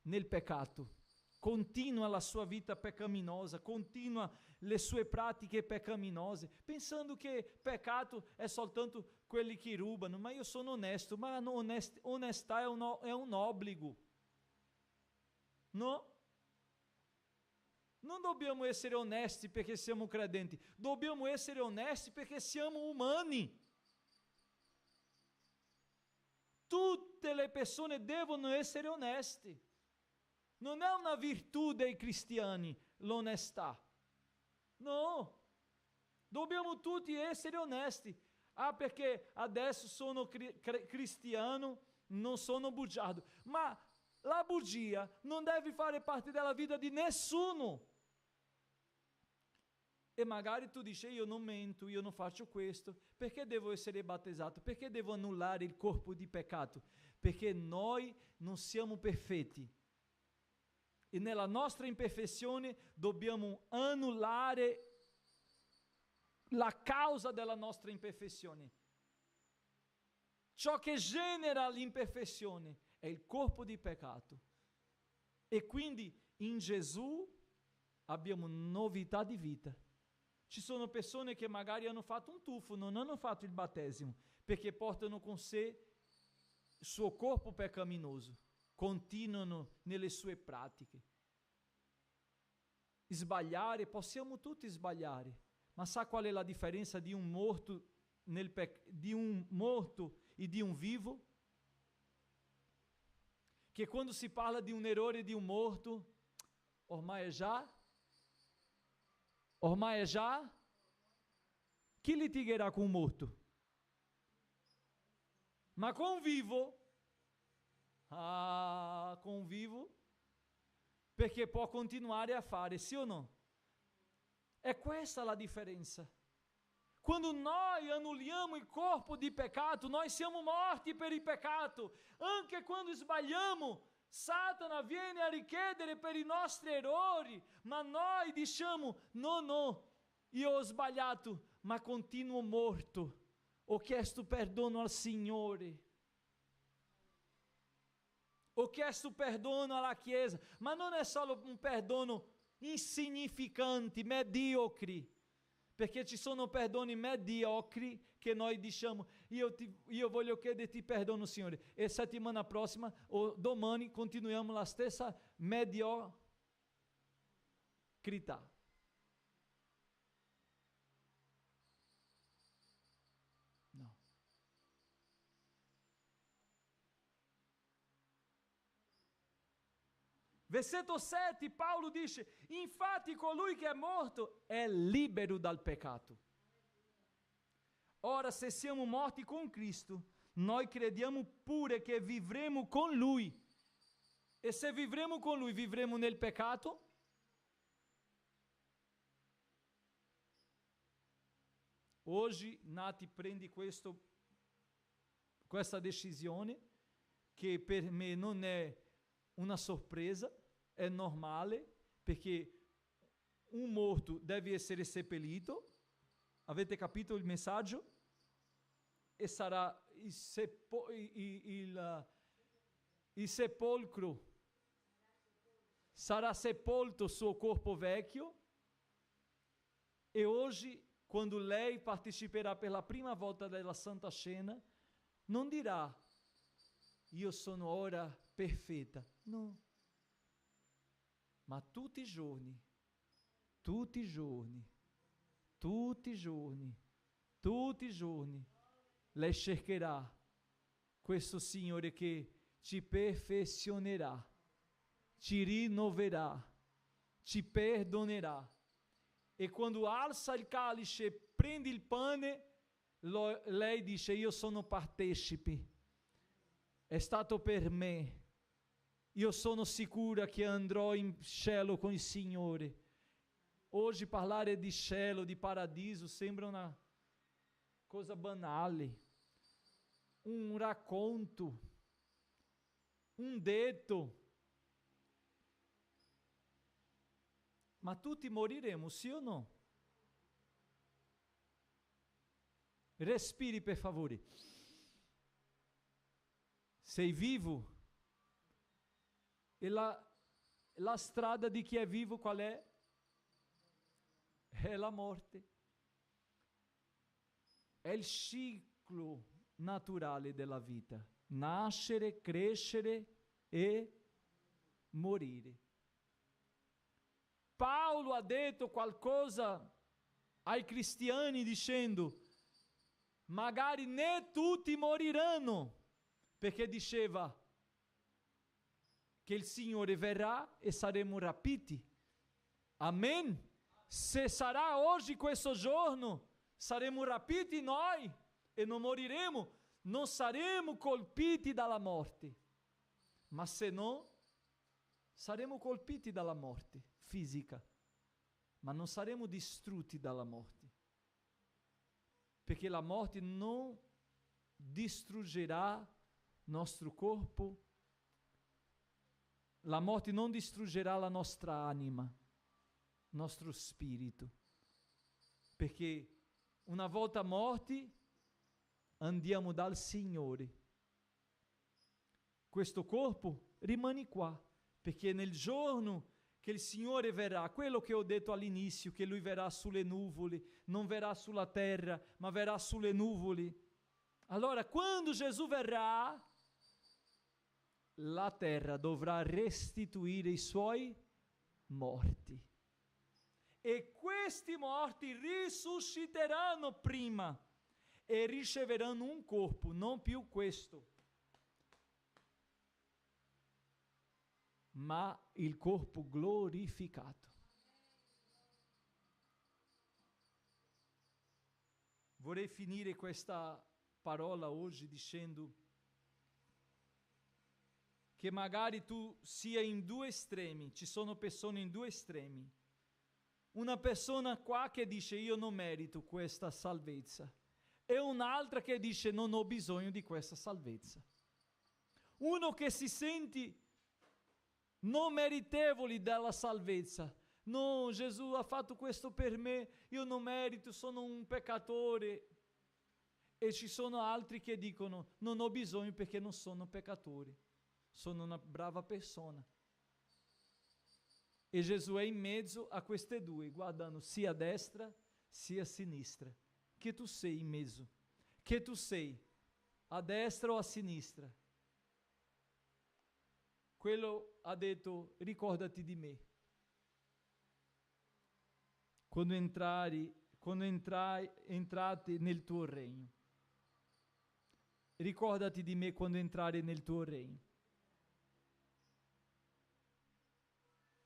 nel peccato. Continua la sua vita peccaminosa, continua le sue pratiche peccaminose, pensando che peccato è soltanto quelli che rubano. Ma io sono onesto, ma onestà è un obbligo. No? Non dobbiamo essere onesti perché siamo credenti, dobbiamo essere onesti perché siamo umani. Tutte le persone devono essere oneste. Non è una virtù dei cristiani l'onestà. No, dobbiamo tutti essere onesti. Ah, perché adesso sono cristiano, non sono bugiardo. Ma la bugia non deve fare parte della vita di nessuno. E magari tu dici: io non mento, io non faccio questo. Perché devo essere battezzato? Perché devo annullare il corpo di peccato? Perché noi non siamo perfetti. E nella nostra imperfezione dobbiamo annullare la causa della nostra imperfezione. Ciò che genera l'imperfezione è il corpo di peccato. E quindi in Gesù abbiamo novità di vita. Ci sono persone che magari hanno fatto un tuffo, non hanno fatto il battesimo, perché portano con sé il suo corpo peccaminoso, continuano nelle sue pratiche. Sbagliare, possiamo tutti sbagliare, ma sa qual è la differenza di un morto, di un morto e di un vivo? Che quando si parla di un errore di un morto, ormai è già, chi litigherà con un morto? Ma con un vivo? Con un vivo? Perché può continuare a fare, sì o no? È questa la differenza. Quando noi annulliamo il corpo di peccato, noi siamo morti per il peccato. Anche quando sbagliamo, Satana viene a richiedere per i nostri errori, ma noi diciamo, no, io ho sbagliato, ma continuo morto. Ho chiesto perdono al Signore. Ho chiesto perdono alla Chiesa, ma non è solo un perdono insignificante, mediocre, perché ci sono perdoni mediocri che noi diciamo, io voglio chiederti perdono, Signore, e settimana prossima o domani continuiamo la stessa mediocrità. No. Versetto 7, Paolo dice, infatti colui che è morto è libero dal peccato. Ora, se siamo morti con Cristo, noi crediamo pure che vivremo con Lui. E se vivremo con Lui, vivremo nel peccato? Oggi Nati prende questa decisione, che per me non è una sorpresa, è normale, perché un morto deve essere seppellito. Avete capito il messaggio? E sarà il sepolcro, sarà sepolto il suo corpo vecchio. E oggi, quando lei parteciperà per la prima volta della Santa Cena, non dirà, io sono ora perfetta. No. Ma tutti i giorni, lei cercherà questo Signore che ci perfezionerà, ci rinnoverà, ci perdonerà. E quando alza il calice, prende il pane, lei dice, io sono partecipe, è stato per me. Io sono sicura che andrò in cielo con il Signore. Oggi parlare di cielo, di paradiso, sembra una cosa banale, un racconto, un detto. Ma tutti moriremo, sì o no? Respiri per favore. Sei vivo? E la strada di chi è vivo qual è? È la morte. È il ciclo naturale della vita. Nascere, crescere e morire. Paolo ha detto qualcosa ai cristiani dicendo, magari né tutti moriranno, perché diceva che il Signore verrà e saremo rapiti. Amen? Se sarà oggi questo giorno, saremo rapiti noi e non moriremo, non saremo colpiti dalla morte. Ma se no, saremo colpiti dalla morte fisica, ma non saremo distrutti dalla morte, perché la morte non distruggerà nostro corpo, la morte non distruggerà la nostra anima, nostro spirito, perché una volta morti andiamo dal Signore. Questo corpo rimane qua, perché nel giorno che il Signore verrà, quello che ho detto all'inizio, che Lui verrà sulle nuvole, non verrà sulla terra, ma verrà sulle nuvole. Allora, quando Gesù verrà, la terra dovrà restituire i suoi morti. E questi morti risusciteranno prima e riceveranno un corpo, non più questo, ma il corpo glorificato. Vorrei finire questa parola oggi dicendo che magari tu sia in due estremi, ci sono persone in due estremi. Una persona qua che dice io non merito questa salvezza e un'altra che dice non ho bisogno di questa salvezza. Uno che si sente non meritevoli della salvezza. No, Gesù ha fatto questo per me, io non merito, sono un peccatore. E ci sono altri che dicono non ho bisogno perché non sono peccatore, sono una brava persona. E Gesù è in mezzo a queste due, guardando sia a destra sia a sinistra. Che tu sei in mezzo, che tu sei a destra o a sinistra. Quello ha detto ricordati di me. Quando entrate nel tuo regno. Ricordati di me quando entrare nel tuo regno.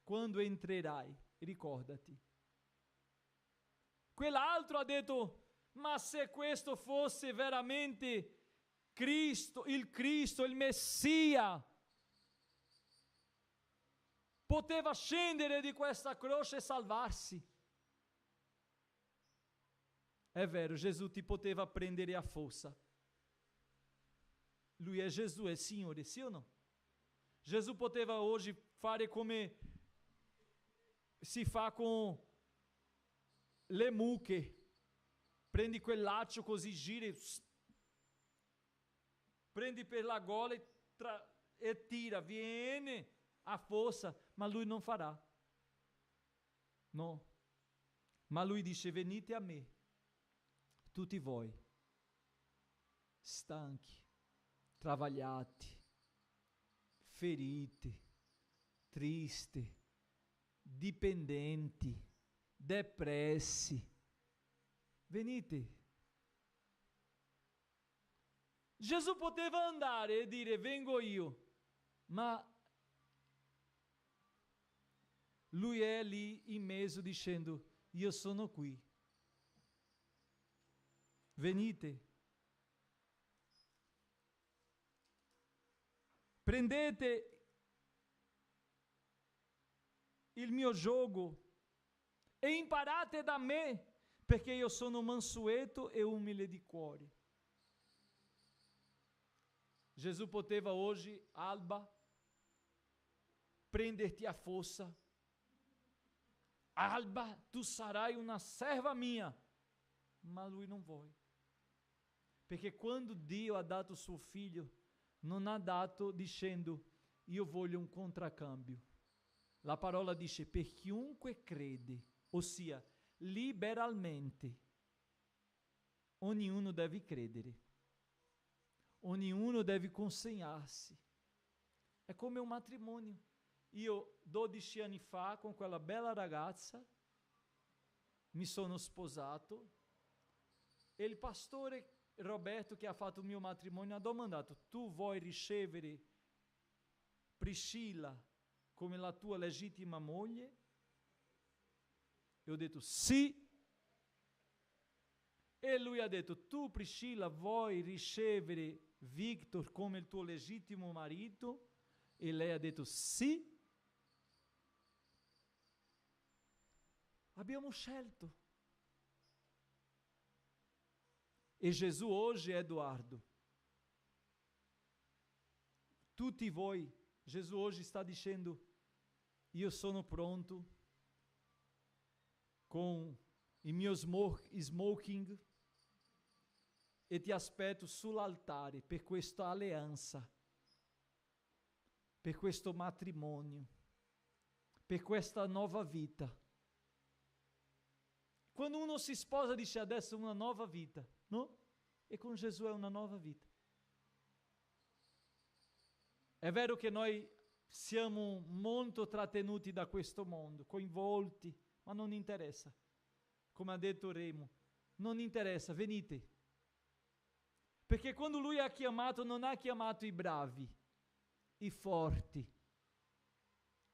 Quando entrerai, ricordati. Quell'altro ha detto, ma se questo fosse veramente Cristo, il Messia, poteva scendere di questa croce e salvarsi. È vero, Gesù ti poteva prendere a forza. Lui è Gesù, è il Signore, sì o no? Gesù poteva oggi fare come si fa con le mucche. Prendi quel laccio così, giri, prendi per la gola e tira, viene a forza, ma lui non farà. No. Ma lui dice, venite a me, tutti voi, stanchi, travagliati, feriti, tristi, dipendenti, depressi. Venite. Gesù poteva andare e dire vengo io, ma lui è lì in mezzo dicendo io sono qui. Venite. Prendete il mio giogo e imparate da me, perché io sono mansueto e umile di cuore. Gesù poteva oggi, Alba, prenderti a força. Alba, tu sarai una serva mia. Ma lui non vuole. Perché quando Dio ha dato suo figlio, non ha dato dicendo io voglio un contraccambio. La parola dice per chiunque crede, ossia liberalmente. Ognuno deve credere. Ognuno deve consegnarsi. È come un matrimonio. Io 12 anni fa con quella bella ragazza mi sono sposato e il pastore Roberto che ha fatto il mio matrimonio ha domandato tu vuoi ricevere Priscilla come la tua legittima moglie? E ho detto sì. E lui ha detto tu Priscilla vuoi ricevere Victor come il tuo legittimo marito? E lei ha detto sì. Abbiamo scelto. E Gesù oggi è Edoardo. Tutti voi, Gesù oggi sta dicendo, io sono pronto con il mio smoking e ti aspetto sull'altare per questa alleanza. per questo matrimonio, per questa nuova vita. Quando uno si sposa dice adesso è una nuova vita, no? E con Gesù è una nuova vita. È vero che noi siamo molto trattenuti da questo mondo, coinvolti, ma non interessa. Come ha detto Remo, non interessa, venite. Perché quando Lui ha chiamato, non ha chiamato i bravi, i forti,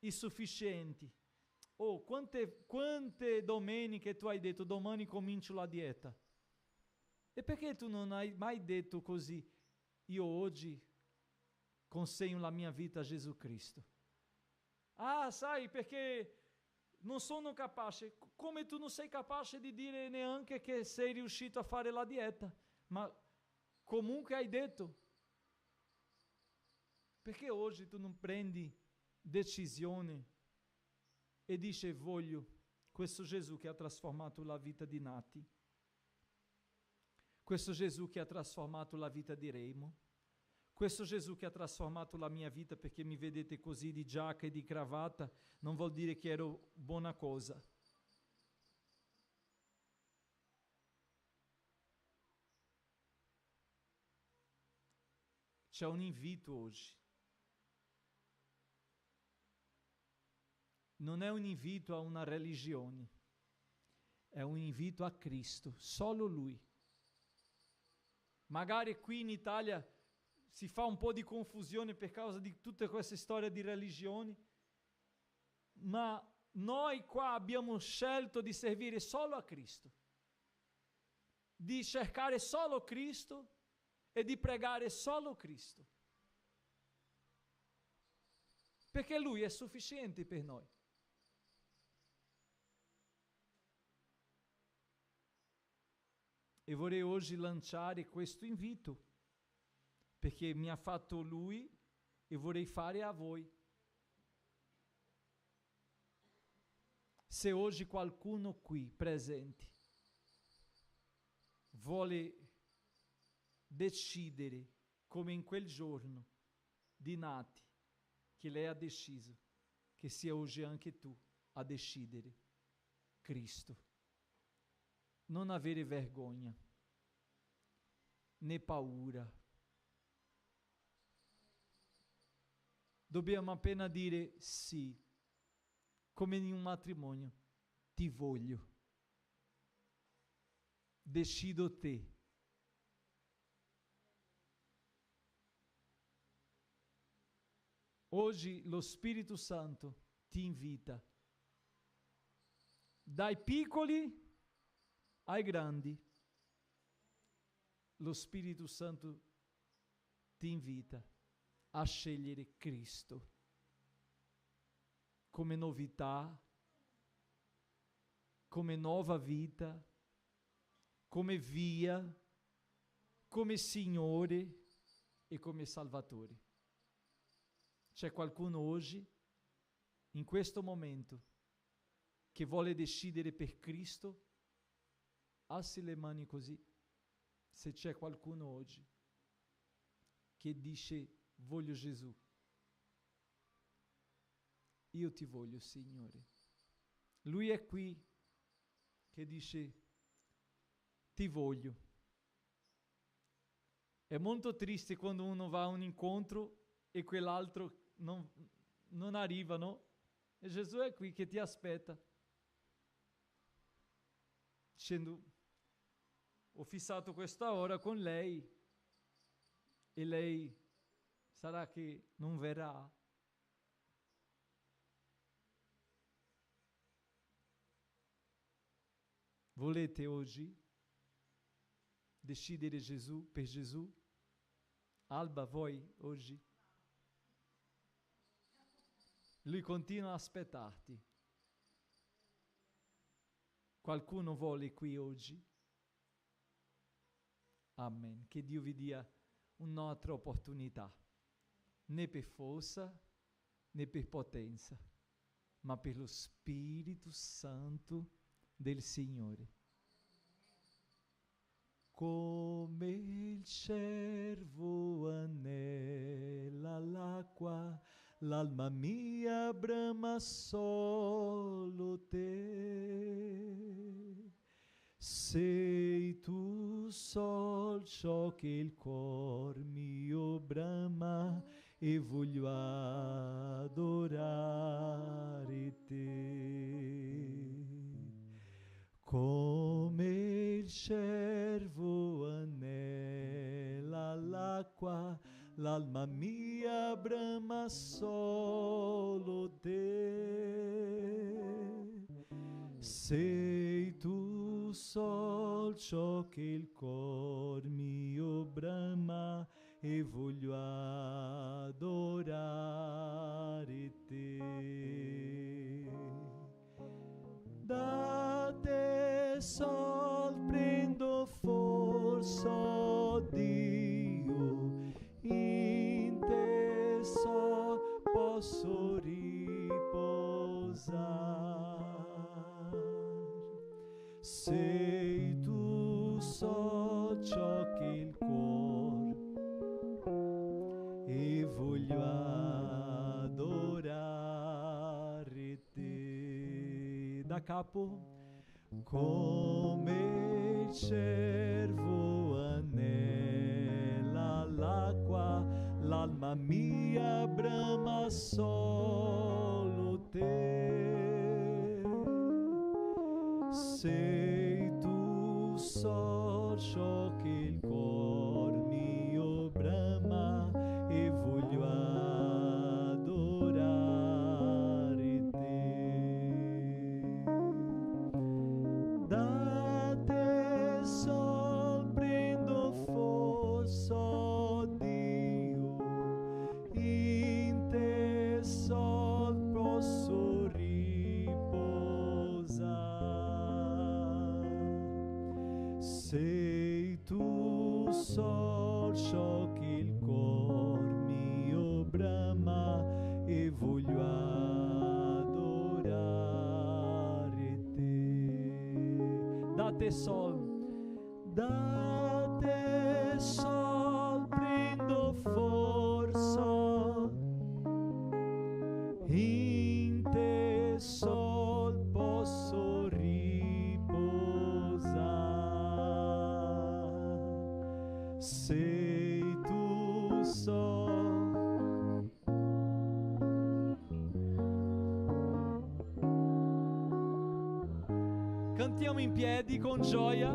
i sufficienti. Oh, quante domeniche tu hai detto, domani comincio la dieta. E perché tu non hai mai detto così, io oggi consegno la mia vita a Gesù Cristo? Ah, sai, perché non sono capace. Come tu non sei capace di dire neanche che sei riuscito a fare la dieta, ma comunque hai detto. Perché oggi tu non prendi decisione e dici voglio questo Gesù che ha trasformato la vita di Nati, questo Gesù che ha trasformato la vita di Remo, questo Gesù che ha trasformato la mia vita, perché mi vedete così di giacca e di cravatta, non vuol dire che ero buona cosa. C'è un invito oggi. Non è un invito a una religione, è un invito a Cristo, solo Lui. Magari qui in Italia si fa un po' di confusione per causa di tutte queste storie di religioni, ma noi qua abbiamo scelto di servire solo a Cristo, di cercare solo Cristo e di pregare solo Cristo, perché Lui è sufficiente per noi. E vorrei oggi lanciare questo invito, perché mi ha fatto Lui e vorrei fare a voi. Se oggi qualcuno qui presente vuole decidere, come in quel giorno di Nati, che lei ha deciso, che sia oggi anche tu a decidere Cristo. Non avere vergogna, né paura. Dobbiamo appena dire sì, come in un matrimonio, ti voglio, decido te. Oggi lo Spirito Santo ti invita, dai piccoli ai grandi. Lo Spirito Santo ti invita a scegliere Cristo come novità, come nuova vita, come via, come Signore e come Salvatore. C'è qualcuno oggi, in questo momento, che vuole decidere per Cristo? Alzi le mani così. Se c'è qualcuno oggi che dice voglio Gesù, io ti voglio, Signore. Lui è qui che dice ti voglio. È molto triste quando uno va a un incontro e quell'altro non arriva, no? E Gesù è qui che ti aspetta, dicendo ho fissato questa ora con lei e lei sarà che non verrà. Volete oggi decidere Gesù per Gesù? Alba, voi oggi? Lui continua a aspettarti. Qualcuno vuole qui oggi? Amen. Che Dio vi dia un'altra opportunità, né per forza né per potenza, ma per lo Spirito Santo del Signore. Come il cervo anela l'acqua, l'alma mia brama solo te. Sei tu sol ciò che il cuor mio brama e voglio adorare te. Come il cervo anela l'acqua, l'alma mia brama solo te. Sei tu sol ciò che il cor mio brama e voglio adorare te. Da te sol prendo forza, oh Dio, in te sol posso riposar. Sei tu sol ciò che il cuore e voglio adorare te. Da capo, come il cervo anela l'acqua, l'alma mia brama solo te. Sei tu sol ciò che il cor mio brama e voglio adorare te. Da te sol prendo forza, oh Dio, in te sol posso riposar. Sei tu sol ciò che il cor mio brama e voglio adorare te. Da te sol prendo forza, in te sol posso riposar. Sei tu sol. Cantiamo in piedi con gioia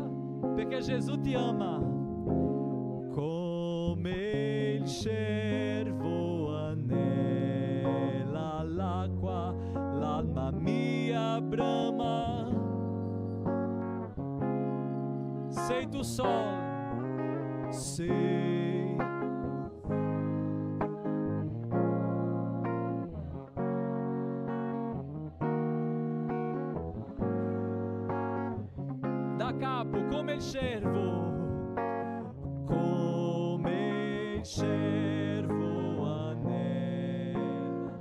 perché Gesù ti ama. Come il cervo anela l'acqua, l'alma mia brama. Sei tu sol, sei. Da capo, come il cervo, come il cervo anela.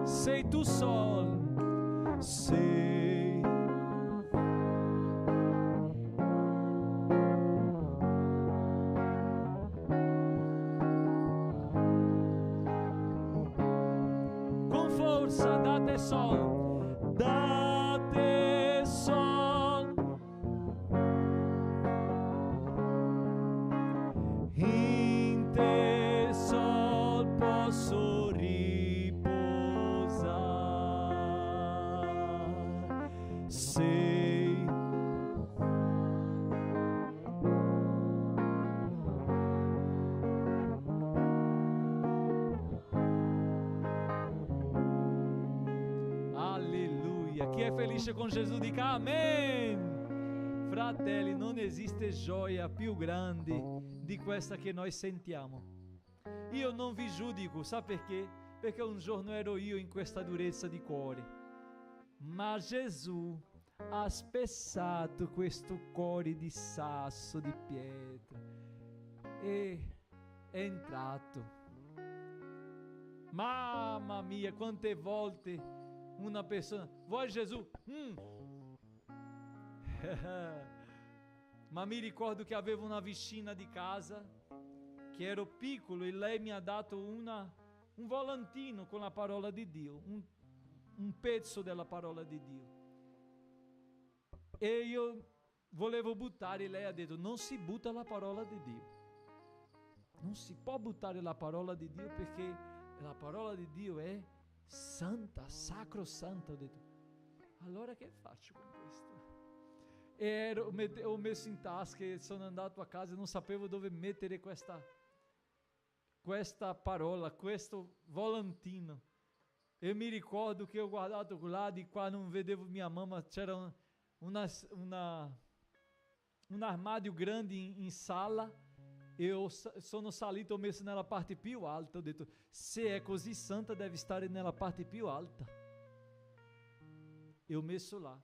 Sei tu sol, sei. Con forza, date sol, date sol. In te sol posso riposar. Sei. Alleluia. Chi è felice con Gesù dica amen. Fratelli, non esiste gioia più grande di questa che noi sentiamo. Io non vi giudico, sa perché? Perché un giorno ero io in questa durezza di cuore, ma Gesù ha spezzato questo cuore di sasso, di pietra, e è entrato. Mamma mia, quante volte una persona vuoi Gesù? ma mi ricordo che avevo una vicina di casa che ero piccolo e lei mi ha dato un volantino con la parola di Dio, un pezzo della parola di Dio. E io volevo buttare, e lei ha detto: non si butta la parola di Dio. Non si può buttare la parola di Dio, perché la parola di Dio è santa, sacrosanta. Ho detto: allora che faccio con questo? E ho messo in tasca e sono andato a casa e non sapevo dove mettere questa parola, questo volantino. E mi ricordo che ho guardato là di qua, non vedevo mia mamma, c'era un armadio grande in sala, e io sono salito, ho messo nella parte più alta. Ho detto: se è così santa deve stare nella parte più alta. E ho messo là.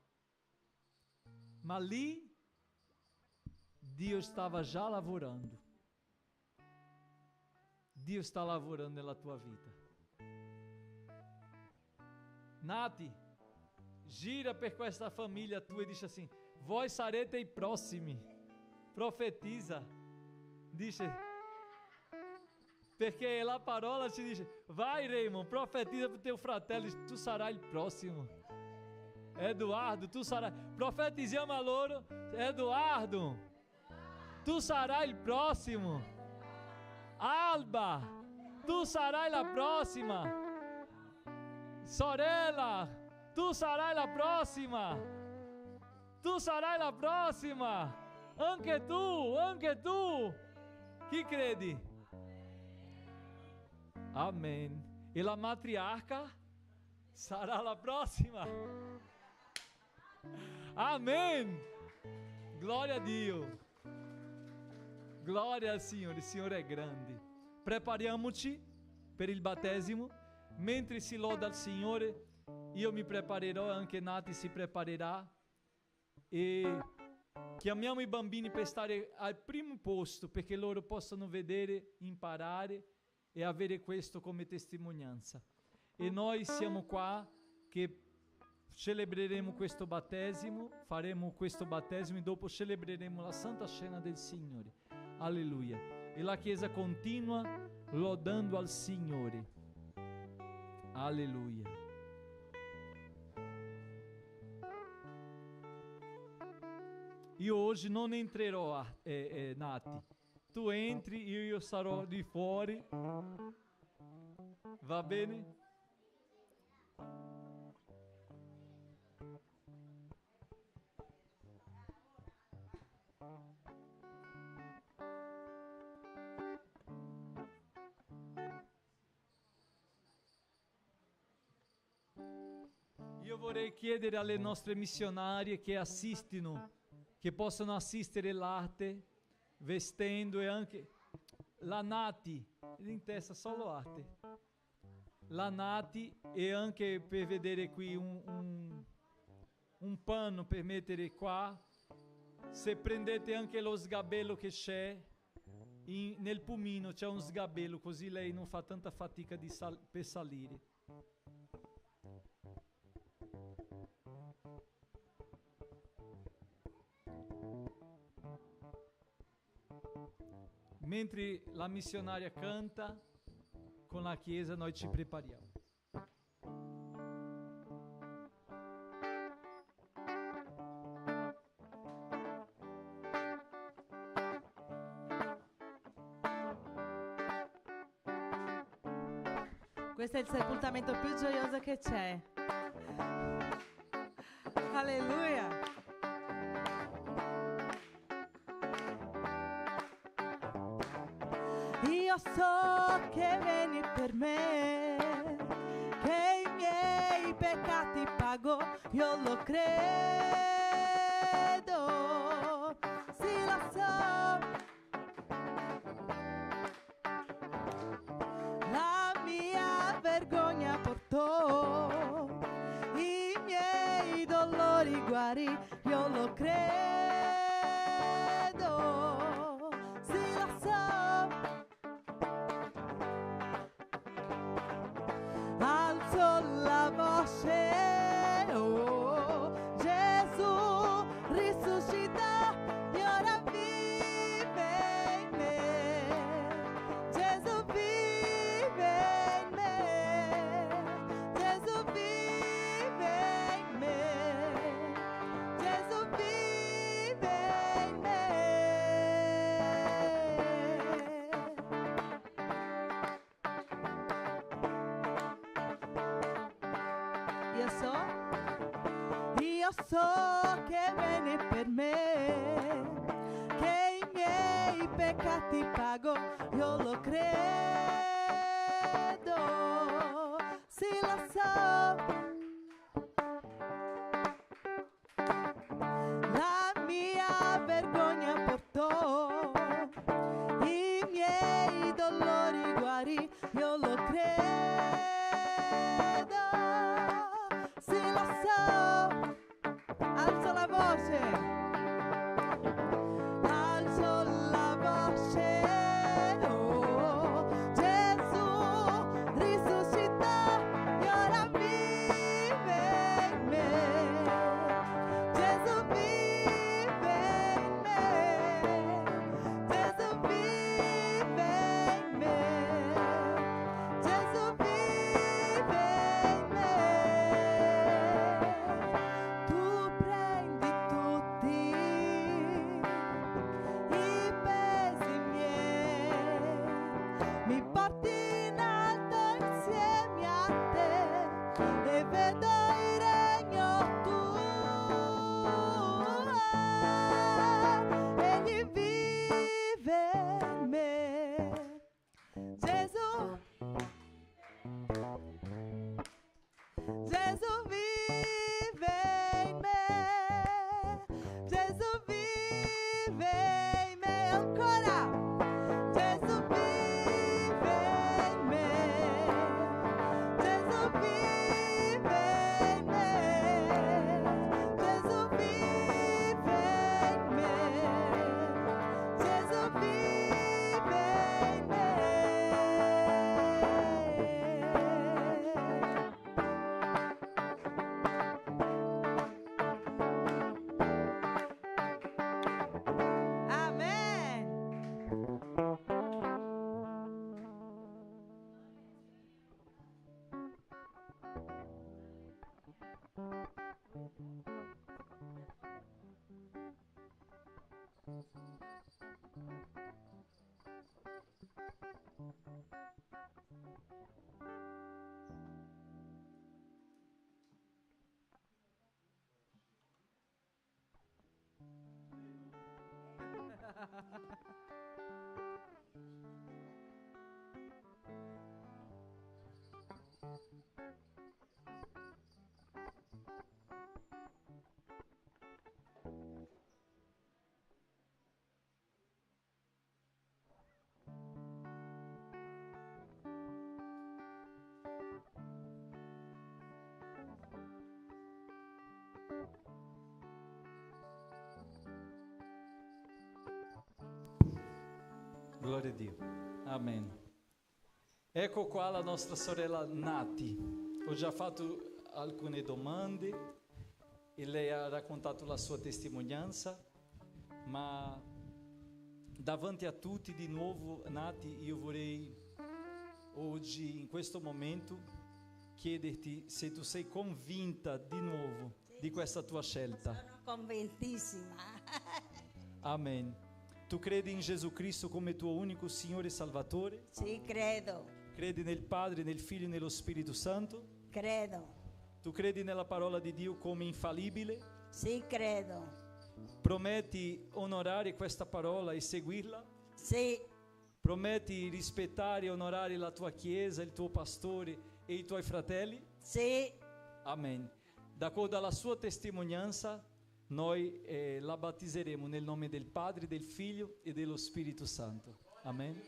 Ma lì Dio stava già lavorando. Dio sta lavorando nella tua vita. Nati, gira per questa famiglia tua e dice assim: voi sarete i prossimi. Profetizza. Dice, perché la parola ci dice: vai Raymond, profetizza per teu fratello, tu sarai il prossimo. Eduardo, tu sarai. Profetizziamo a loro: Eduardo, tu sarai il prossimo. Alba, tu sarai la prossima. Sorella, tu sarai la prossima. Tu sarai la prossima. Anche tu. Chi credi? Amen. E la matriarca sarà la prossima. Amen. Glória a Dio. Glória al Signore. Il Signore è grande. Prepariamoci per il battesimo. Mentre si loda il Signore, io mi preparerò, anche Nati si preparerà, e chiamiamo i bambini per stare al primo posto, perché loro possano vedere, imparare e avere questo come testimonianza. E noi siamo qua che celebreremo questo battesimo, faremo questo battesimo e dopo celebreremo la Santa Cena del Signore. Alleluia. E la Chiesa continua lodando al Signore. Alleluia. Io oggi non entrerò, Nati. Tu entri, io sarò di fuori. Va bene? Io vorrei chiedere alle nostre missionarie che assistono, che possano assistere l'arte vestendo, e anche la Nati, in testa solo arte, la Nati, e anche per vedere qui un pano per mettere qua. Se prendete anche lo sgabello che c'è nel pulmino, c'è un sgabello, così lei non fa tanta fatica per salire. Mentre la missionaria canta, con la Chiesa noi ci prepariamo. Questo è il sepoltamento più gioioso che c'è. Alleluia. Io so che vieni per me, che i miei peccati pago, io lo credo, sì lo so. La mia vergogna portò, i miei dolori guarì, io lo credo, sì lo so. Alzo la voce, oh, Gesù risuscita, e ora io so che vieni per me, che i miei peccati pago, io lo credo, sì lo so. La mia vergogna portò, i miei dolori guarì, io lo credo, sì lo so. Alzo la voce, alzo la voce, oh, Gesù risuscitò e ora vive in me, Gesù vive in me, Gesù vive in me, Gesù vive in me. Tu prendi tutti i pesi miei, mi porti in alto insieme a te e vedo il regno tuo, egli vive in me, Gesù, Gesù vive in me, Gesù vive in me, ancora, Gesù vive in me, Gesù vive in me, Gesù vive in me, Gesù vive in me. Amen. Glória a Dio. Amen. Ecco qua la nostra sorella Nati. Ho già fatto alcune domande e lei ha raccontato la sua testimonianza, ma davanti a tutti di nuovo, Nati, io vorrei oggi, in questo momento, chiederti se tu sei convinta di nuovo di questa tua scelta. Sono convintissima. Amen. Tu credi in Gesù Cristo come tuo unico Signore e Salvatore? Sì, credo, Credi nel Padre, nel Figlio e nello Spirito Santo? credo, Tu credi nella parola di Dio come infallibile? sì, credo, Prometti onorare questa parola e seguirla? sì, Prometti rispettare e onorare la tua Chiesa, il tuo pastore e i tuoi fratelli? sì, Amen. D'accordo alla sua testimonianza, noi la battezeremo nel nome del Padre, del Figlio e dello Spirito Santo. Amen.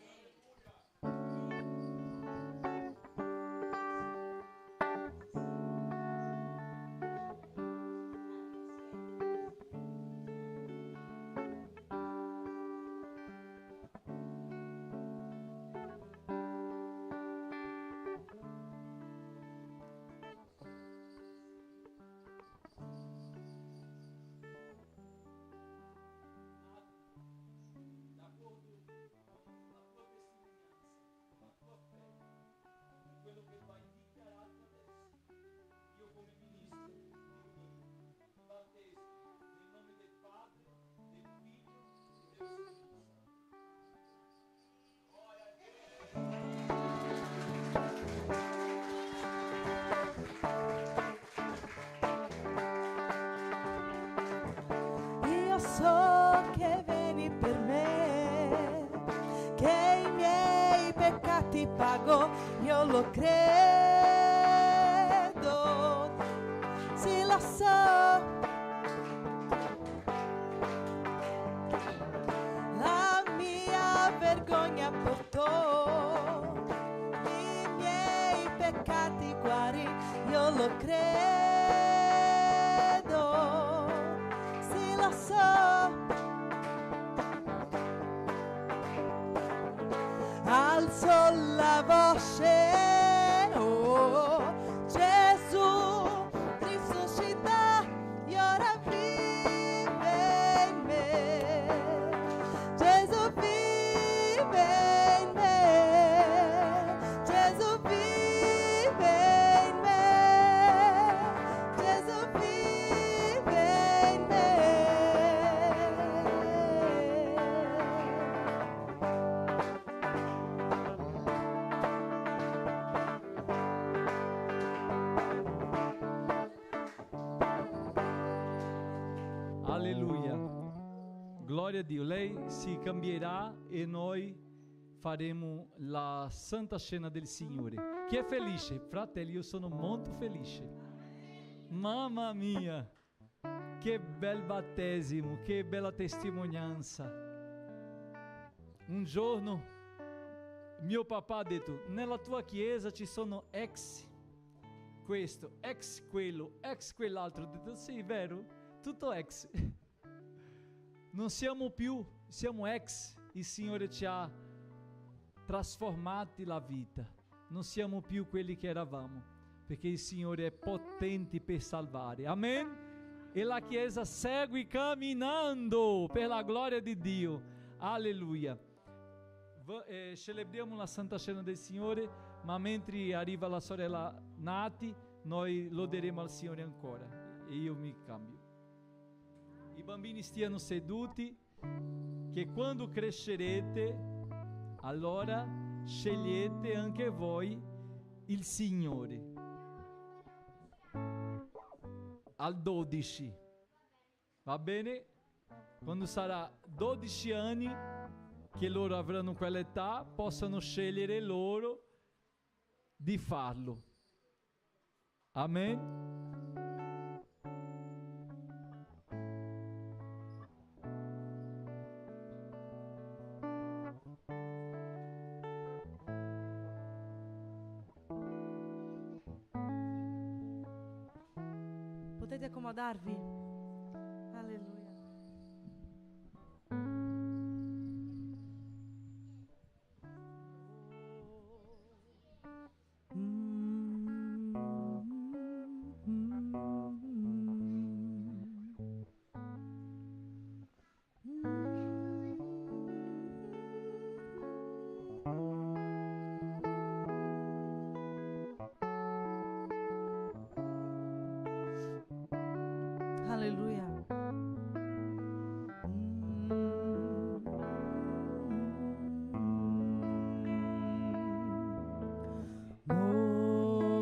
so che vieni per me, che i miei peccati pagò, io lo credo, sì lo so. La mia vergogna portò, i miei peccati guarì, io lo credo, sì lo so. Alzo la voce, oh Gesù risuscita e ora vive in me. Gesù vive in me. Gesù vive in me. Gesù vive in me. Alleluia. Glória a Dio. Lei si cambierà e noi faremo la Santa Cena del Signore. Chi è felice? Fratelli, io sono molto felice. Mamma mia, che bel battesimo, che bella testimonianza. Un giorno mio papà ha detto: nella tua chiesa ci sono ex questo, ex quello, ex quell'altro. Ho detto: sì, vero? Tutto ex. Non siamo più, siamo ex. Il Signore ci ha trasformati la vita. Non siamo più quelli che eravamo, perché il Signore è potente per salvare. Amen? E la Chiesa segue camminando per la gloria di Dio. Alleluia. Celebriamo la Santa Cena del Signore, ma mentre arriva la sorella Nati, noi loderemo al Signore ancora. E io mi cambio. I bambini stiano seduti, che quando crescerete, allora scegliete anche voi il Signore. Al 12, va bene? Quando sarà 12 anni, che loro avranno quell'età, possano scegliere loro di farlo. Amen? Potete accomodarvi? Alleluia. Alleluia.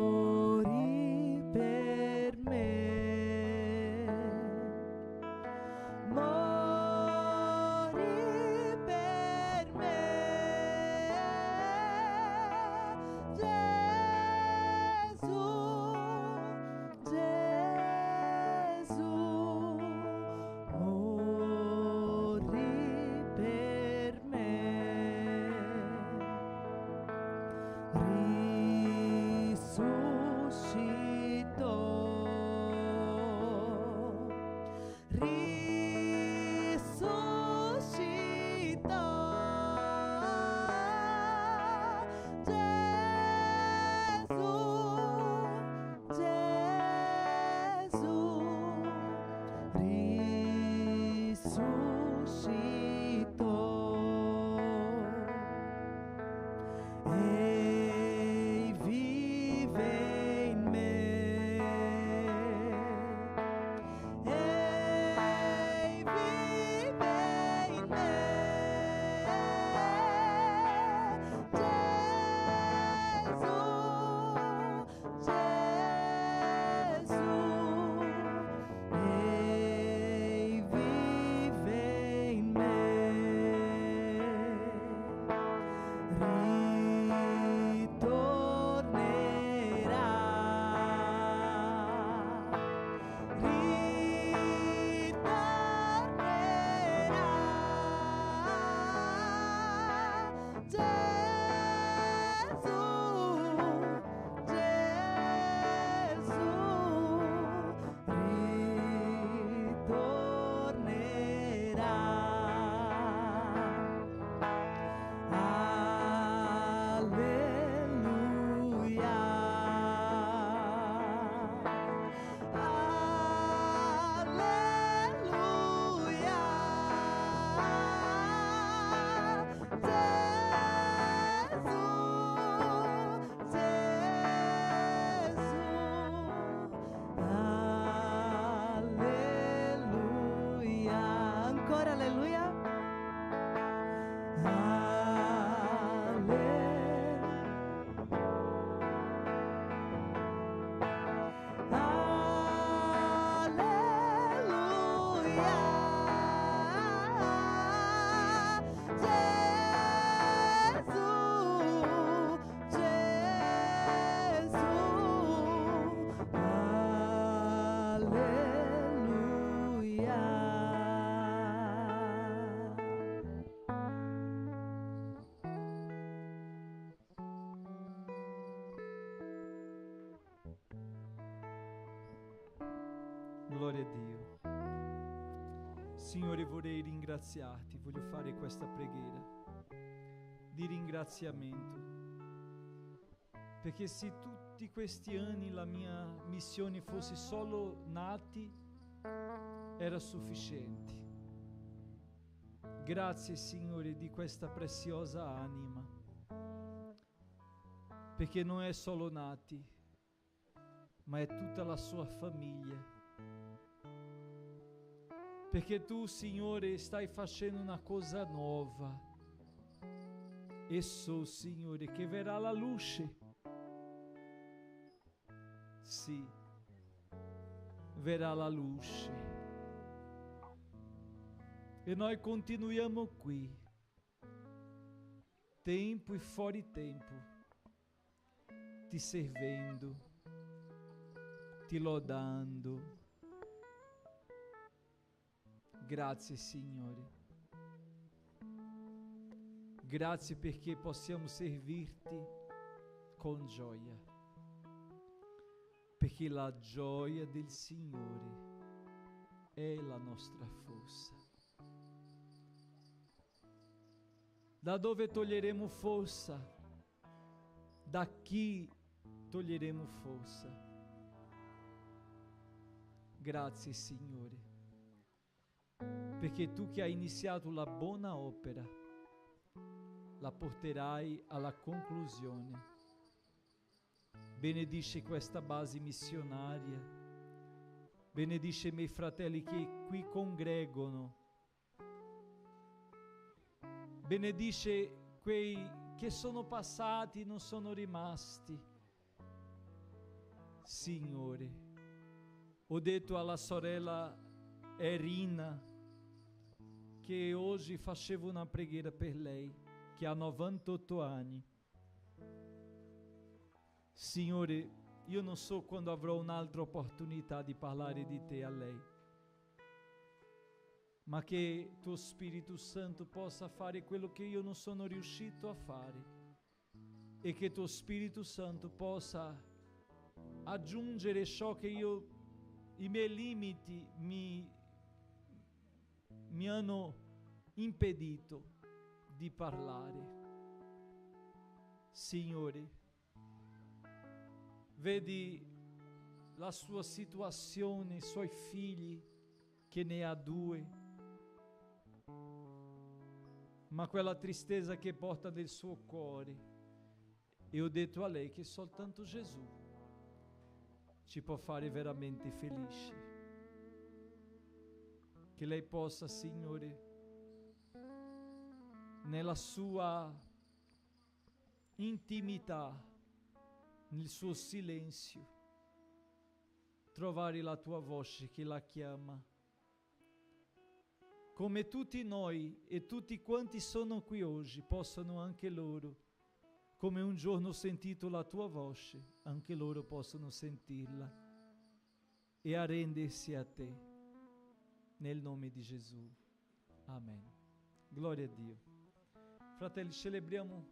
Morì per me. Morì per me. Gloria a Dio. Signore, vorrei ringraziarti, voglio fare questa preghiera di ringraziamento, perché se tutti questi anni la mia missione fosse solo nati, era sufficiente. Grazie, Signore, di questa preziosa anima, perché non è solo nati, ma è tutta la sua famiglia. Perché tu, Signore, stai facendo una cosa nuova. E so, Signore, che verrà la luce. Sì, verrà la luce. E noi continuiamo qui, tempo e fuori tempo, ti servendo, ti lodando. Grazie, Signore. Grazie perché possiamo servirti con gioia. Perché la gioia del Signore è la nostra forza. Da dove toglieremo forza? Da chi toglieremo forza? Grazie, Signore, perché tu che hai iniziato la buona opera la porterai alla conclusione. Benedice questa base missionaria, benedice i miei fratelli che qui congregano, benedice quei che sono passati e non sono rimasti. Signore, ho detto alla sorella Erina che oggi facevo una preghiera per lei, che ha 98 anni. Signore, io non so quando avrò un'altra opportunità di parlare di te a lei, ma che tuo Spirito Santo possa fare quello che io non sono riuscito a fare e che tuo Spirito Santo possa aggiungere ciò che io, i miei limiti mi hanno impedito di parlare. Signore, vedi la sua situazione, i suoi figli, che ne ha 2, ma quella tristezza che porta nel suo cuore. E ho detto a lei che soltanto Gesù ci può fare veramente felici. Che lei possa, Signore, nella sua intimità, nel suo silenzio, trovare la tua voce che la chiama. Come tutti noi e tutti quanti sono qui oggi, possano anche loro, come un giorno ho sentito la tua voce, anche loro possono sentirla e arrendersi a te, nel nome di Gesù. Amen. Gloria a Dio. Fratelli, celebriamo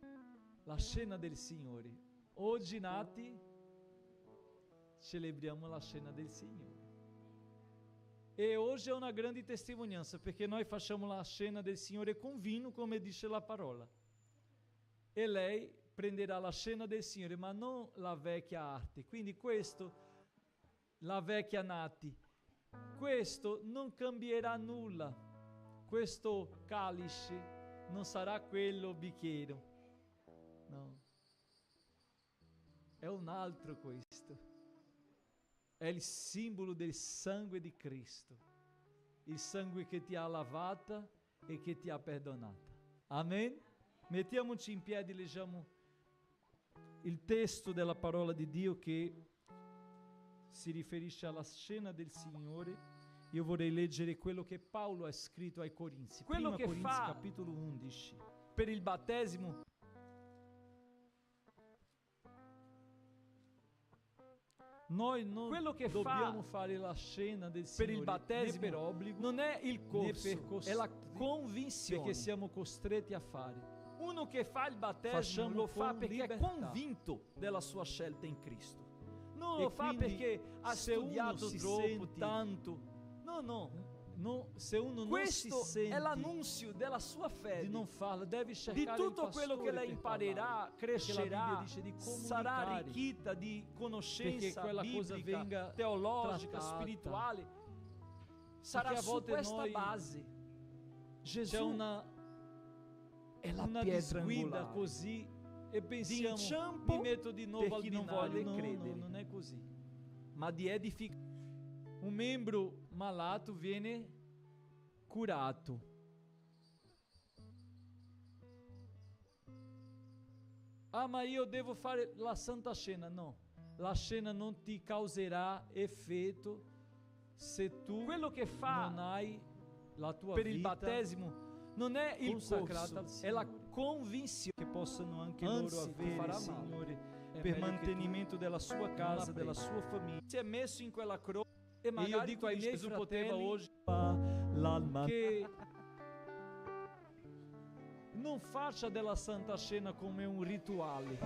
la cena del Signore. Oggi nati, celebriamo la cena del Signore. E oggi è una grande testimonianza, perché noi facciamo la cena del Signore con vino, come dice la parola. E lei prenderà la cena del Signore, ma non la vecchia arte. Quindi questo, la vecchia nati, questo non cambierà nulla. Questo calice non sarà quello bicchiere. No. È un altro questo. È il simbolo del sangue di Cristo. Il sangue che ti ha lavata e che ti ha perdonata. Amen? Mettiamoci in piedi e leggiamo il testo della parola di Dio che si riferisce alla cena del Signore. Io vorrei leggere quello che Paolo ha scritto ai Corinzi. Quello che Corinzi, fa capitolo 11, per il battesimo. Noi non dobbiamo fare la cena del Signore per il battesimo, per obbligo, non è il corso, è la convinzione, perché siamo costretti a fare. Uno che fa il battesimo lo fa perché è convinto della sua scelta in Cristo. Non E lo fa quindi perché ha se uno studiato si troppo, sente- tanto. No. Se uno non si Questo sente è l'annunzio della sua fede. di non farlo, devi Di cercare tutto il quello che pastore lei per imparerà, parlare. crescerà, Perché la Bibbia dice di sarà comunicare, arricchita di conoscenza perché quella cosa biblica, venga teologica, trattata. spirituale. Sarà Perché a su volte questa noi- base. Gesù C'è una pietra disguida angolare. Così e Di pensiamo inciampo mi metto di nuovo per al chi non binario. vuole No, credere. non è così. ma di edificare. Un membro malato viene curato. Ah, ma io devo fare la Santa Cena. No, la cena non ti causerà effetto se tu Quello che fa non hai la tua per il vita battesimo non è il consacrata al corso, è la Signore. convinzione. che possano anche Anzi, loro ti avere, farà male. Signore, È per meglio che mantenimento della sua casa, della prendi. sua famiglia. Si è messo in quella croce e E magari io dico ai miei Gesù poteva fratelli oggi l'alma che non faccia della Santa Cena come un rituale.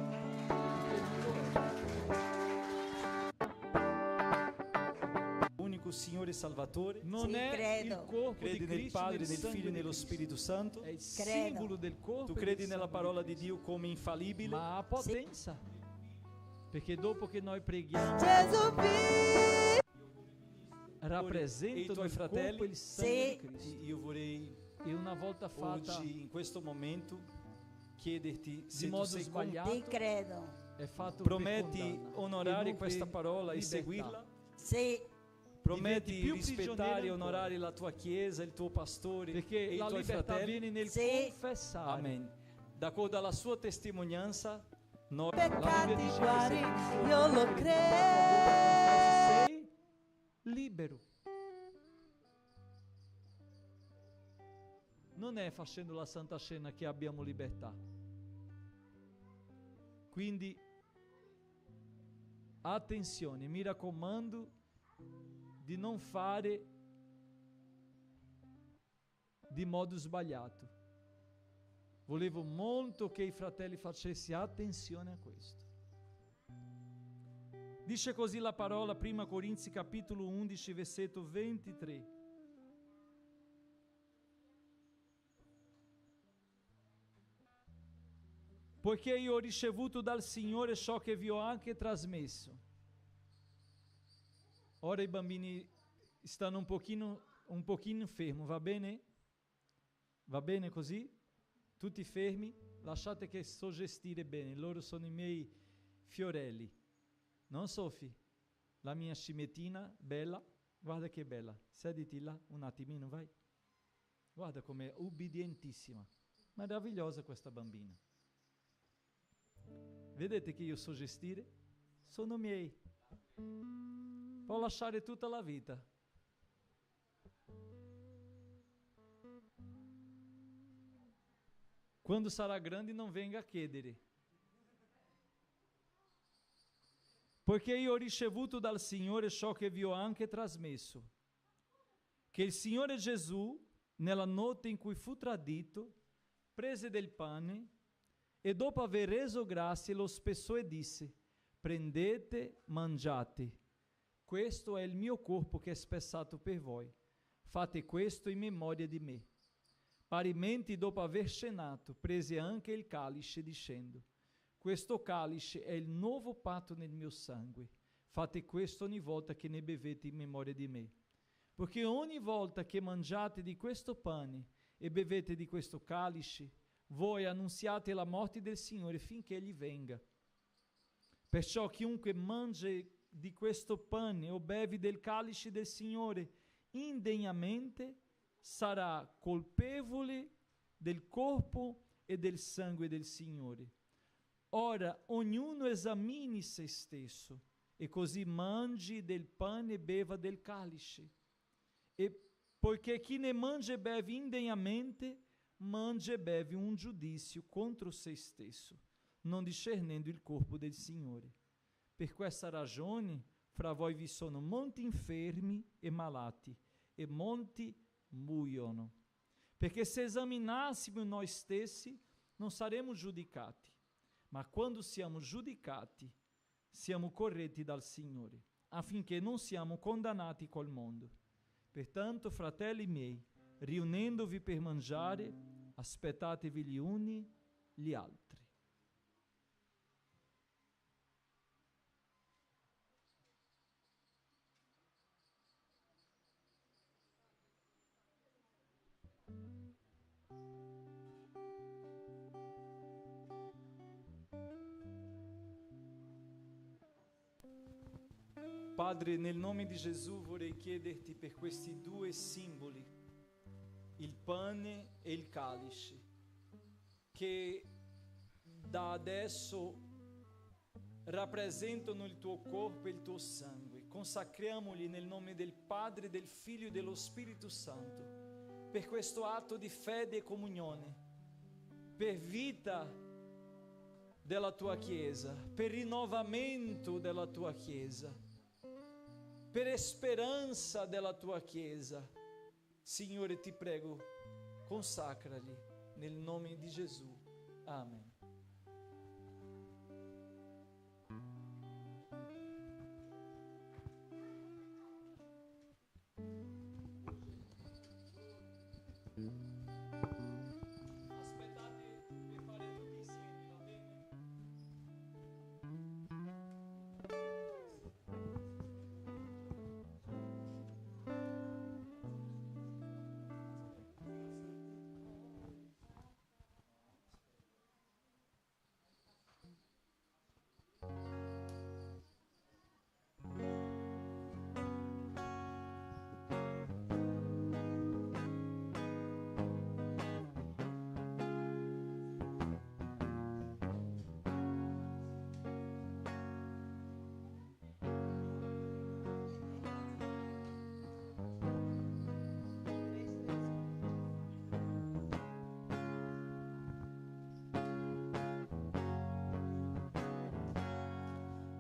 Unico Signore e Salvatore. Non Sì, è credo. il corpo Credi di nel Cristo, Padre, nel nel sangue Figlio e di nello Cristo. Spirito Santo. È il Credo. simbolo del corpo. Tu e credi del nella sangue parola di di Dio come infallibile? Ma ha potenza. Perché dopo che noi preghiamo Gesù vive. rappresentano E i tuoi il fratelli? corpo e il sangue Sì. di Cristo. Io vorrei E una volta fatta oggi, in questo momento, chiederti se di tu modo sei sbagliato, Ti credo. è fatto prometti per condanna. onorare E non questa per parola e libertà. seguirla? Sì, Prometti Diventi più rispettare prigioniero e ancora. onorare la tua chiesa, il tuo pastore Perché e i la tuoi libertà fratelli? viene nel Sì. confessare. Amen. D'accordo alla sua testimonianza, noi Peccati dice che guari, se tu io lo confessi, credo. sei libero. Non è facendo la Santa Cena che abbiamo libertà. Quindi attenzione, mi raccomando di non fare di modo sbagliato. Volevo molto che i fratelli facessi attenzione a questo. Dice così la parola, 1 Corinzi capitolo 11, versetto 23. Poiché io ho ricevuto dal Signore ciò che vi ho anche trasmesso. Ora i bambini stanno un pochino fermi, va bene? Va bene così? Tutti fermi? Lasciate che so gestire bene, loro sono i miei fiorelli. Non Sofì? La mia scimmiettina bella? Guarda che bella. Sediti là un attimino, vai. Guarda com'è ubbidientissima. Meravigliosa questa bambina. Vedete che io so gestire? Sono miei. Può lasciare tutta la vita. Quando sarà grande non venga a chiedere. Poiché io ho ricevuto dal Signore ciò che vi ho anche trasmesso, che il Signore Gesù, nella notte in cui fu tradito, prese del pane e dopo aver reso grazie lo spezzò e disse: prendete, mangiate, questo è il mio corpo che è spezzato per voi, fate questo in memoria di me. Parimenti, dopo aver cenato, prese anche il calice dicendo: questo calice è il nuovo patto nel mio sangue, fate questo ogni volta che ne bevete in memoria di me. Perché ogni volta che mangiate di questo pane e bevete di questo calice, voi annunziate la morte del Signore finché Egli venga. Perciò chiunque mangi di questo pane o bevi del calice del Signore indegnamente sarà colpevole del corpo e del sangue del Signore. Ora ognuno esamini se stesso e così mangi del pane e beva del calice. E poiché chi ne mangia e beve indegnamente, mangia e beve un giudizio contro se stesso, non discernendo il corpo del Signore. Per questa ragione, fra voi vi sono molti infermi e malati, e molti muoiono. Perché se esaminassimo noi stessi, non saremo giudicati. Ma quando siamo giudicati, siamo corretti dal Signore, affinché non siamo condannati col mondo. Pertanto, fratelli miei, riunendovi per mangiare, aspettatevi gli uni gli altri. Padre, nel nome di Gesù vorrei chiederti per questi due simboli, il pane e il calice, che da adesso rappresentano il tuo corpo e il tuo sangue. Consacriamoli nel nome del Padre, del Figlio e dello Spirito Santo, per questo atto di fede e comunione, per vita della tua Chiesa, per rinnovamento della tua Chiesa, per speranza della tua Chiesa. Signore, ti prego, consacrali nel nome di Gesù. Amen.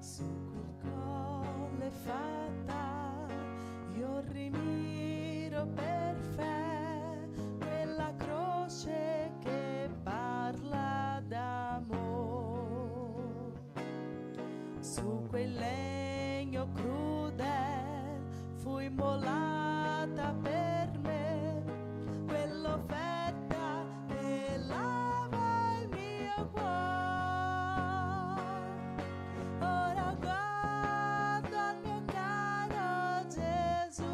Su quel colle fatta io rimiro per fe quella croce che parla d'amor. Su quel legno crudel fu immolata per me quell'offerta che lava il mio cuore. Ora guardo al mio caro Gesù,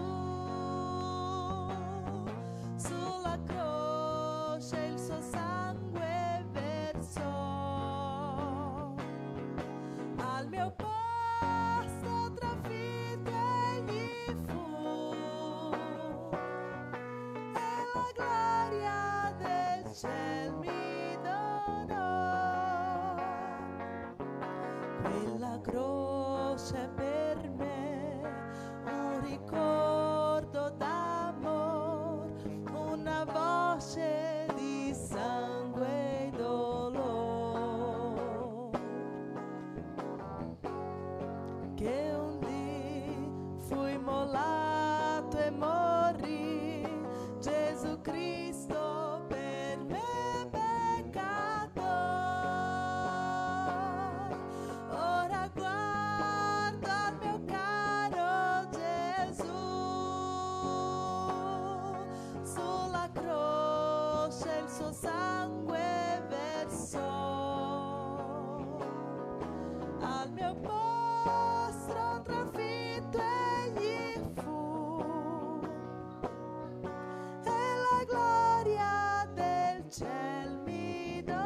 sulla croce il suo sangue versò, al mio posto trafitto egli fu, e la gloria del cielo mi donò. Quella croce per me un ricordo d'amor, una voce di sangue e dolore, che un dì fu immolato e morì Gesù Cristo per me peccator. Ora guardo al mio caro Gesù, sulla croce il suo sangue versò, al mio posto trafitto egli fu, e la gloria del cielo mi donò.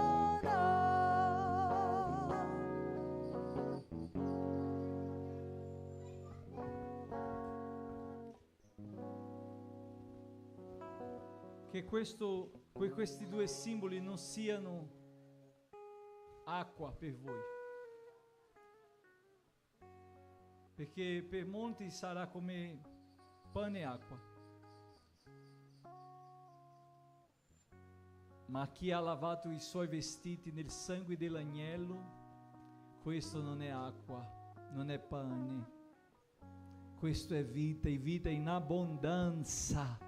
Che questi due simboli non siano acqua per voi, perché per molti sarà come pane e acqua, ma chi ha lavato i suoi vestiti nel sangue dell'agnello, questo non è acqua, non è pane, questo è vita, e vita in abbondanza.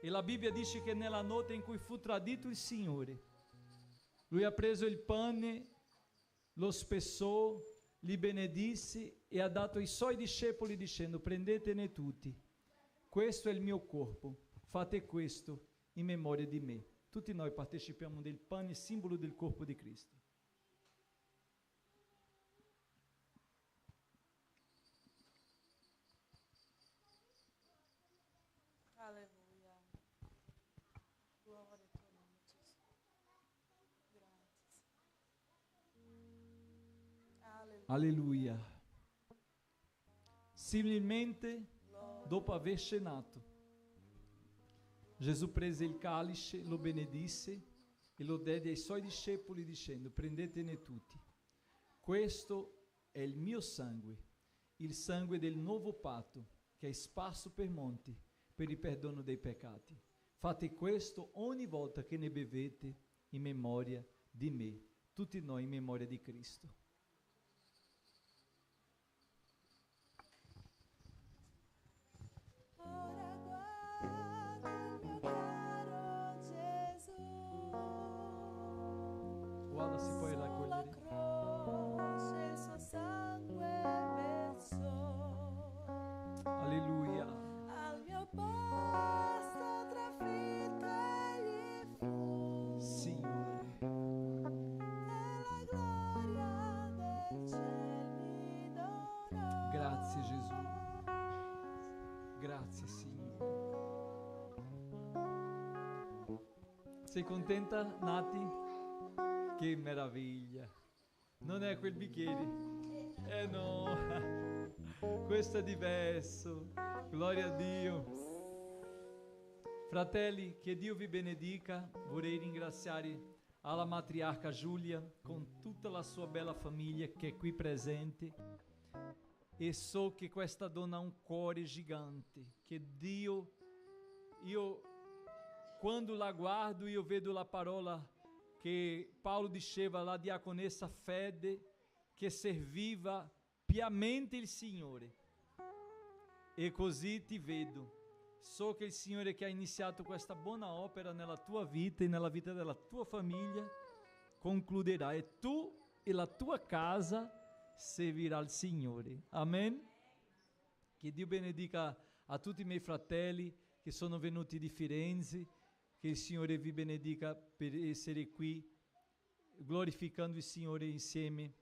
E la Bibbia dice che nella notte in cui fu tradito il Signore, Lui ha preso il pane, lo spessò, li benedisse e ha dato ai suoi discepoli dicendo: prendetene tutti, questo è il mio corpo, fate questo in memoria di me. Tutti noi partecipiamo del pane, simbolo del corpo di Cristo. Alleluia. Gloria al tuo nome, Gesù. Grazie. Alleluia. Similmente, dopo aver cenato, Gesù prese il calice, lo benedisse e lo diede ai suoi discepoli dicendo: prendetene tutti, questo è il mio sangue, il sangue del nuovo patto che è sparso per monti per il perdono dei peccati. Fate questo ogni volta che ne bevete in memoria di me, tutti noi in memoria di Cristo. Guarda se puoi raccogliere. Il suo sangue versò. Alleluia. Al mio posto trafitto egli fu. Signore. E la gloria del cielo mi donò. Grazie Gesù. Grazie Signore. Sei contenta, Nati? Che meraviglia. Non è quel bicchiere? No. Questo è diverso. Gloria a Dio. Fratelli, che Dio vi benedica. Vorrei ringraziare alla matriarca Giulia con tutta la sua bella famiglia che è qui presente. E so che questa donna ha un cuore gigante. Che Dio, quando la guardo, io vedo la parola che Paolo diceva alla diaconessa Fede, che serviva piamente il Signore. E così ti vedo. So che il Signore che ha iniziato questa buona opera nella tua vita e nella vita della tua famiglia concluderà, e tu e la tua casa servirà il Signore. Amen. Che Dio benedica a tutti i miei fratelli che sono venuti di Firenze. Che il Signore vi benedica per essere qui, glorificando il Signore insieme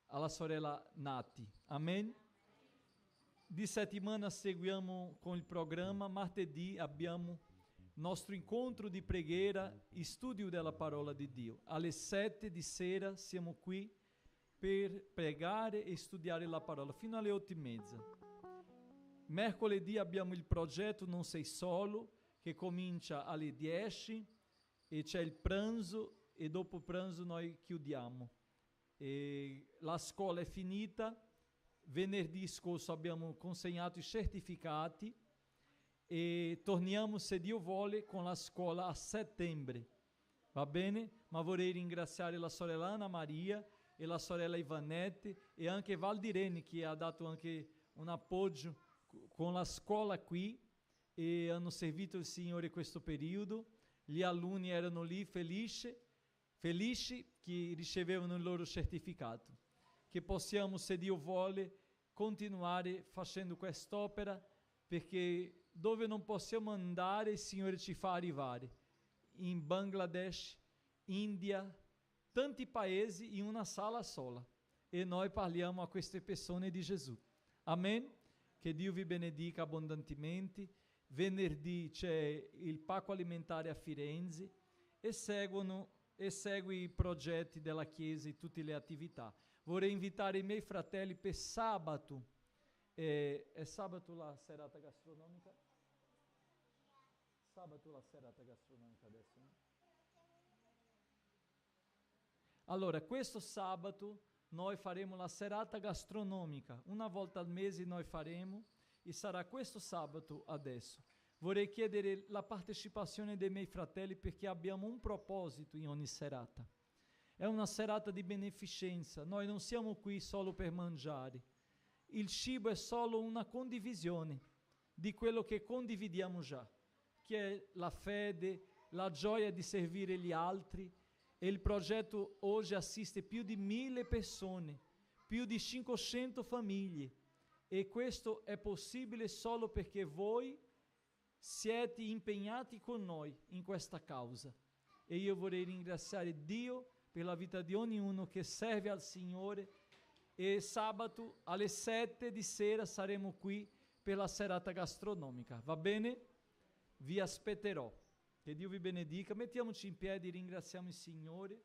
alla sorella Nati. Amen? Di settimana seguiamo con il programma. Martedì abbiamo nostro incontro di preghiera e studio della parola di Dio. Alle 7 di sera siamo qui per pregare e studiare la parola fino alle 8:30. Mercoledì abbiamo il progetto Non Sei Solo, che comincia alle 10 e c'è il pranzo, e dopo pranzo noi chiudiamo. E la scuola è finita. Venerdì scorso abbiamo consegnato i certificati e torniamo, se Dio vuole, con la scuola a settembre. Va bene? Ma vorrei ringraziare la sorella Anna Maria e la sorella Ivanette e anche Valdirene, che ha dato anche un appoggio con la scuola qui e hanno servito il Signore questo periodo. Gli alunni erano lì felici che ricevevano il loro certificato. Che possiamo, se Dio vuole, continuare facendo quest'opera, perché dove non possiamo andare il Signore ci fa arrivare. In Bangladesh, India, tanti paesi in una sala sola, e noi parliamo a queste persone di Gesù. Amen? Che Dio vi benedica abbondantemente. Venerdì c'è il pacco alimentare a Firenze e segue i progetti della Chiesa e tutte le attività. Vorrei invitare i miei fratelli per sabato. È sabato la serata gastronomica? Sabato la serata gastronomica adesso, no? Allora, questo sabato noi faremo la serata gastronomica. Una volta al mese noi faremo, e sarà questo sabato adesso. Vorrei chiedere la partecipazione dei miei fratelli, perché abbiamo un proposito in ogni serata. È una serata di beneficenza. Noi non siamo qui solo per mangiare. Il cibo è solo una condivisione di quello che condividiamo già, che è la fede, la gioia di servire gli altri il progetto oggi assiste più di 1000 persone, più di 500 famiglie, e questo è possibile solo perché voi siete impegnati con noi in questa causa. E io vorrei ringraziare Dio per la vita di ognuno che serve al Signore, e sabato alle 7 di sera saremo qui per la serata gastronomica, va bene? Vi aspetterò. Che Dio vi benedica. Mettiamoci in piedi e ringraziamo il Signore.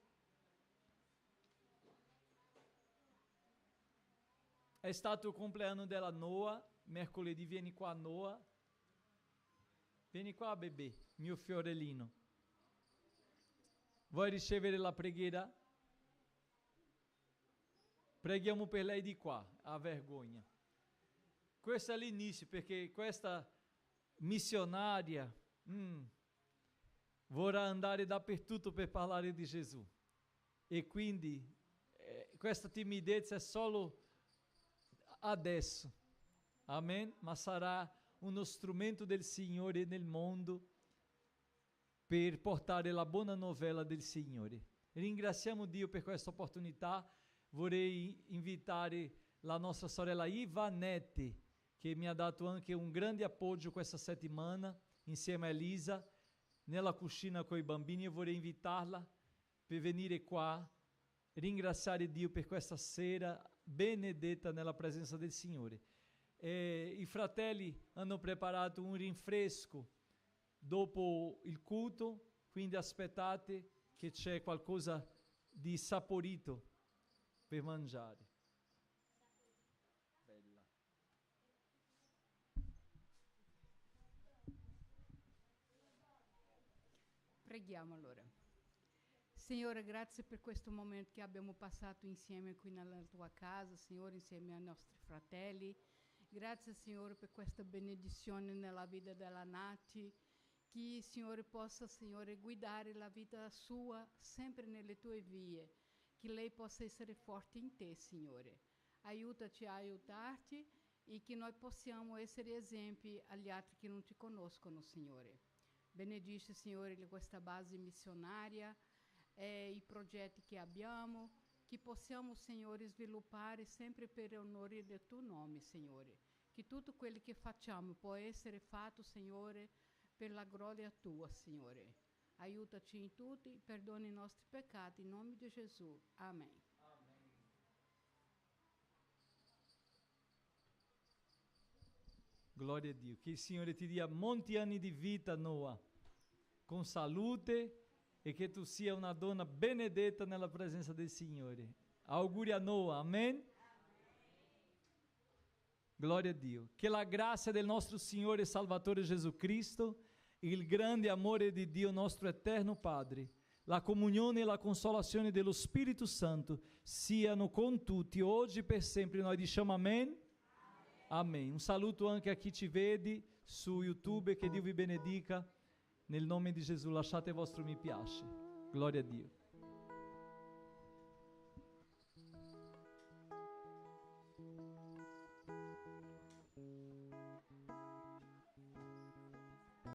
È stato il compleanno della Noa, mercoledì. Vieni qua, Noa. Vieni qua, bebè, mio fiorellino. Vuoi ricevere la preghiera? Preghiamo per lei di qua, a vergogna. Questo è l'inizio, perché questa missionaria vorrà andare dappertutto per parlare di Gesù. E quindi questa timidezza è solo adesso. Amen? Ma sarà uno strumento del Signore nel mondo per portare la buona novella del Signore. Ringraziamo Dio per questa opportunità. Vorrei invitare la nostra sorella Ivanette, che mi ha dato anche un grande appoggio questa settimana, insieme a Elisa, nella cucina con i bambini. Io vorrei invitarla per venire qua, ringraziare Dio per questa sera benedetta nella presenza del Signore. I fratelli hanno preparato un rinfresco dopo il culto, quindi aspettate che c'è qualcosa di saporito per mangiare. Bella. Preghiamo allora. Signore, grazie per questo momento che abbiamo passato insieme qui nella tua casa, Signore, insieme ai nostri fratelli. Grazie, Signore, per questa benedizione nella vita della Nati, che, Signore, possa, Signore, guidare la vita sua sempre nelle tue vie, che lei possa essere forte in te, Signore. Aiutaci a aiutarti e che noi possiamo essere esempi agli altri che non ti conoscono, Signore. Benedice, Signore, questa base missionaria, i progetti che abbiamo, che possiamo, Signore, sviluppare sempre per onore del tuo nome, Signore. Che tutto quello che facciamo può essere fatto, Signore, per la gloria tua, Signore. Aiutaci in tutti, perdona i nostri peccati, in nome di Gesù. Amen. Gloria a Dio. Che il Signore ti dia molti anni di vita, Noa, con salute, e che tu sia una donna benedetta nella presenza del Signore. Auguri a Noa, amen? Glória a Dio. Che la grazia del nostro Signore e Salvatore Gesù Cristo, il grande amore di Dio nostro eterno Padre, la comunione e la consolazione dello Spirito Santo siano con tutti, oggi e per sempre. Noi diciamo amen? Amen. Un saluto anche a chi ci vede su YouTube, che Dio vi benedica. Nel nome di Gesù lasciate il vostro mi piace. Gloria a Dio.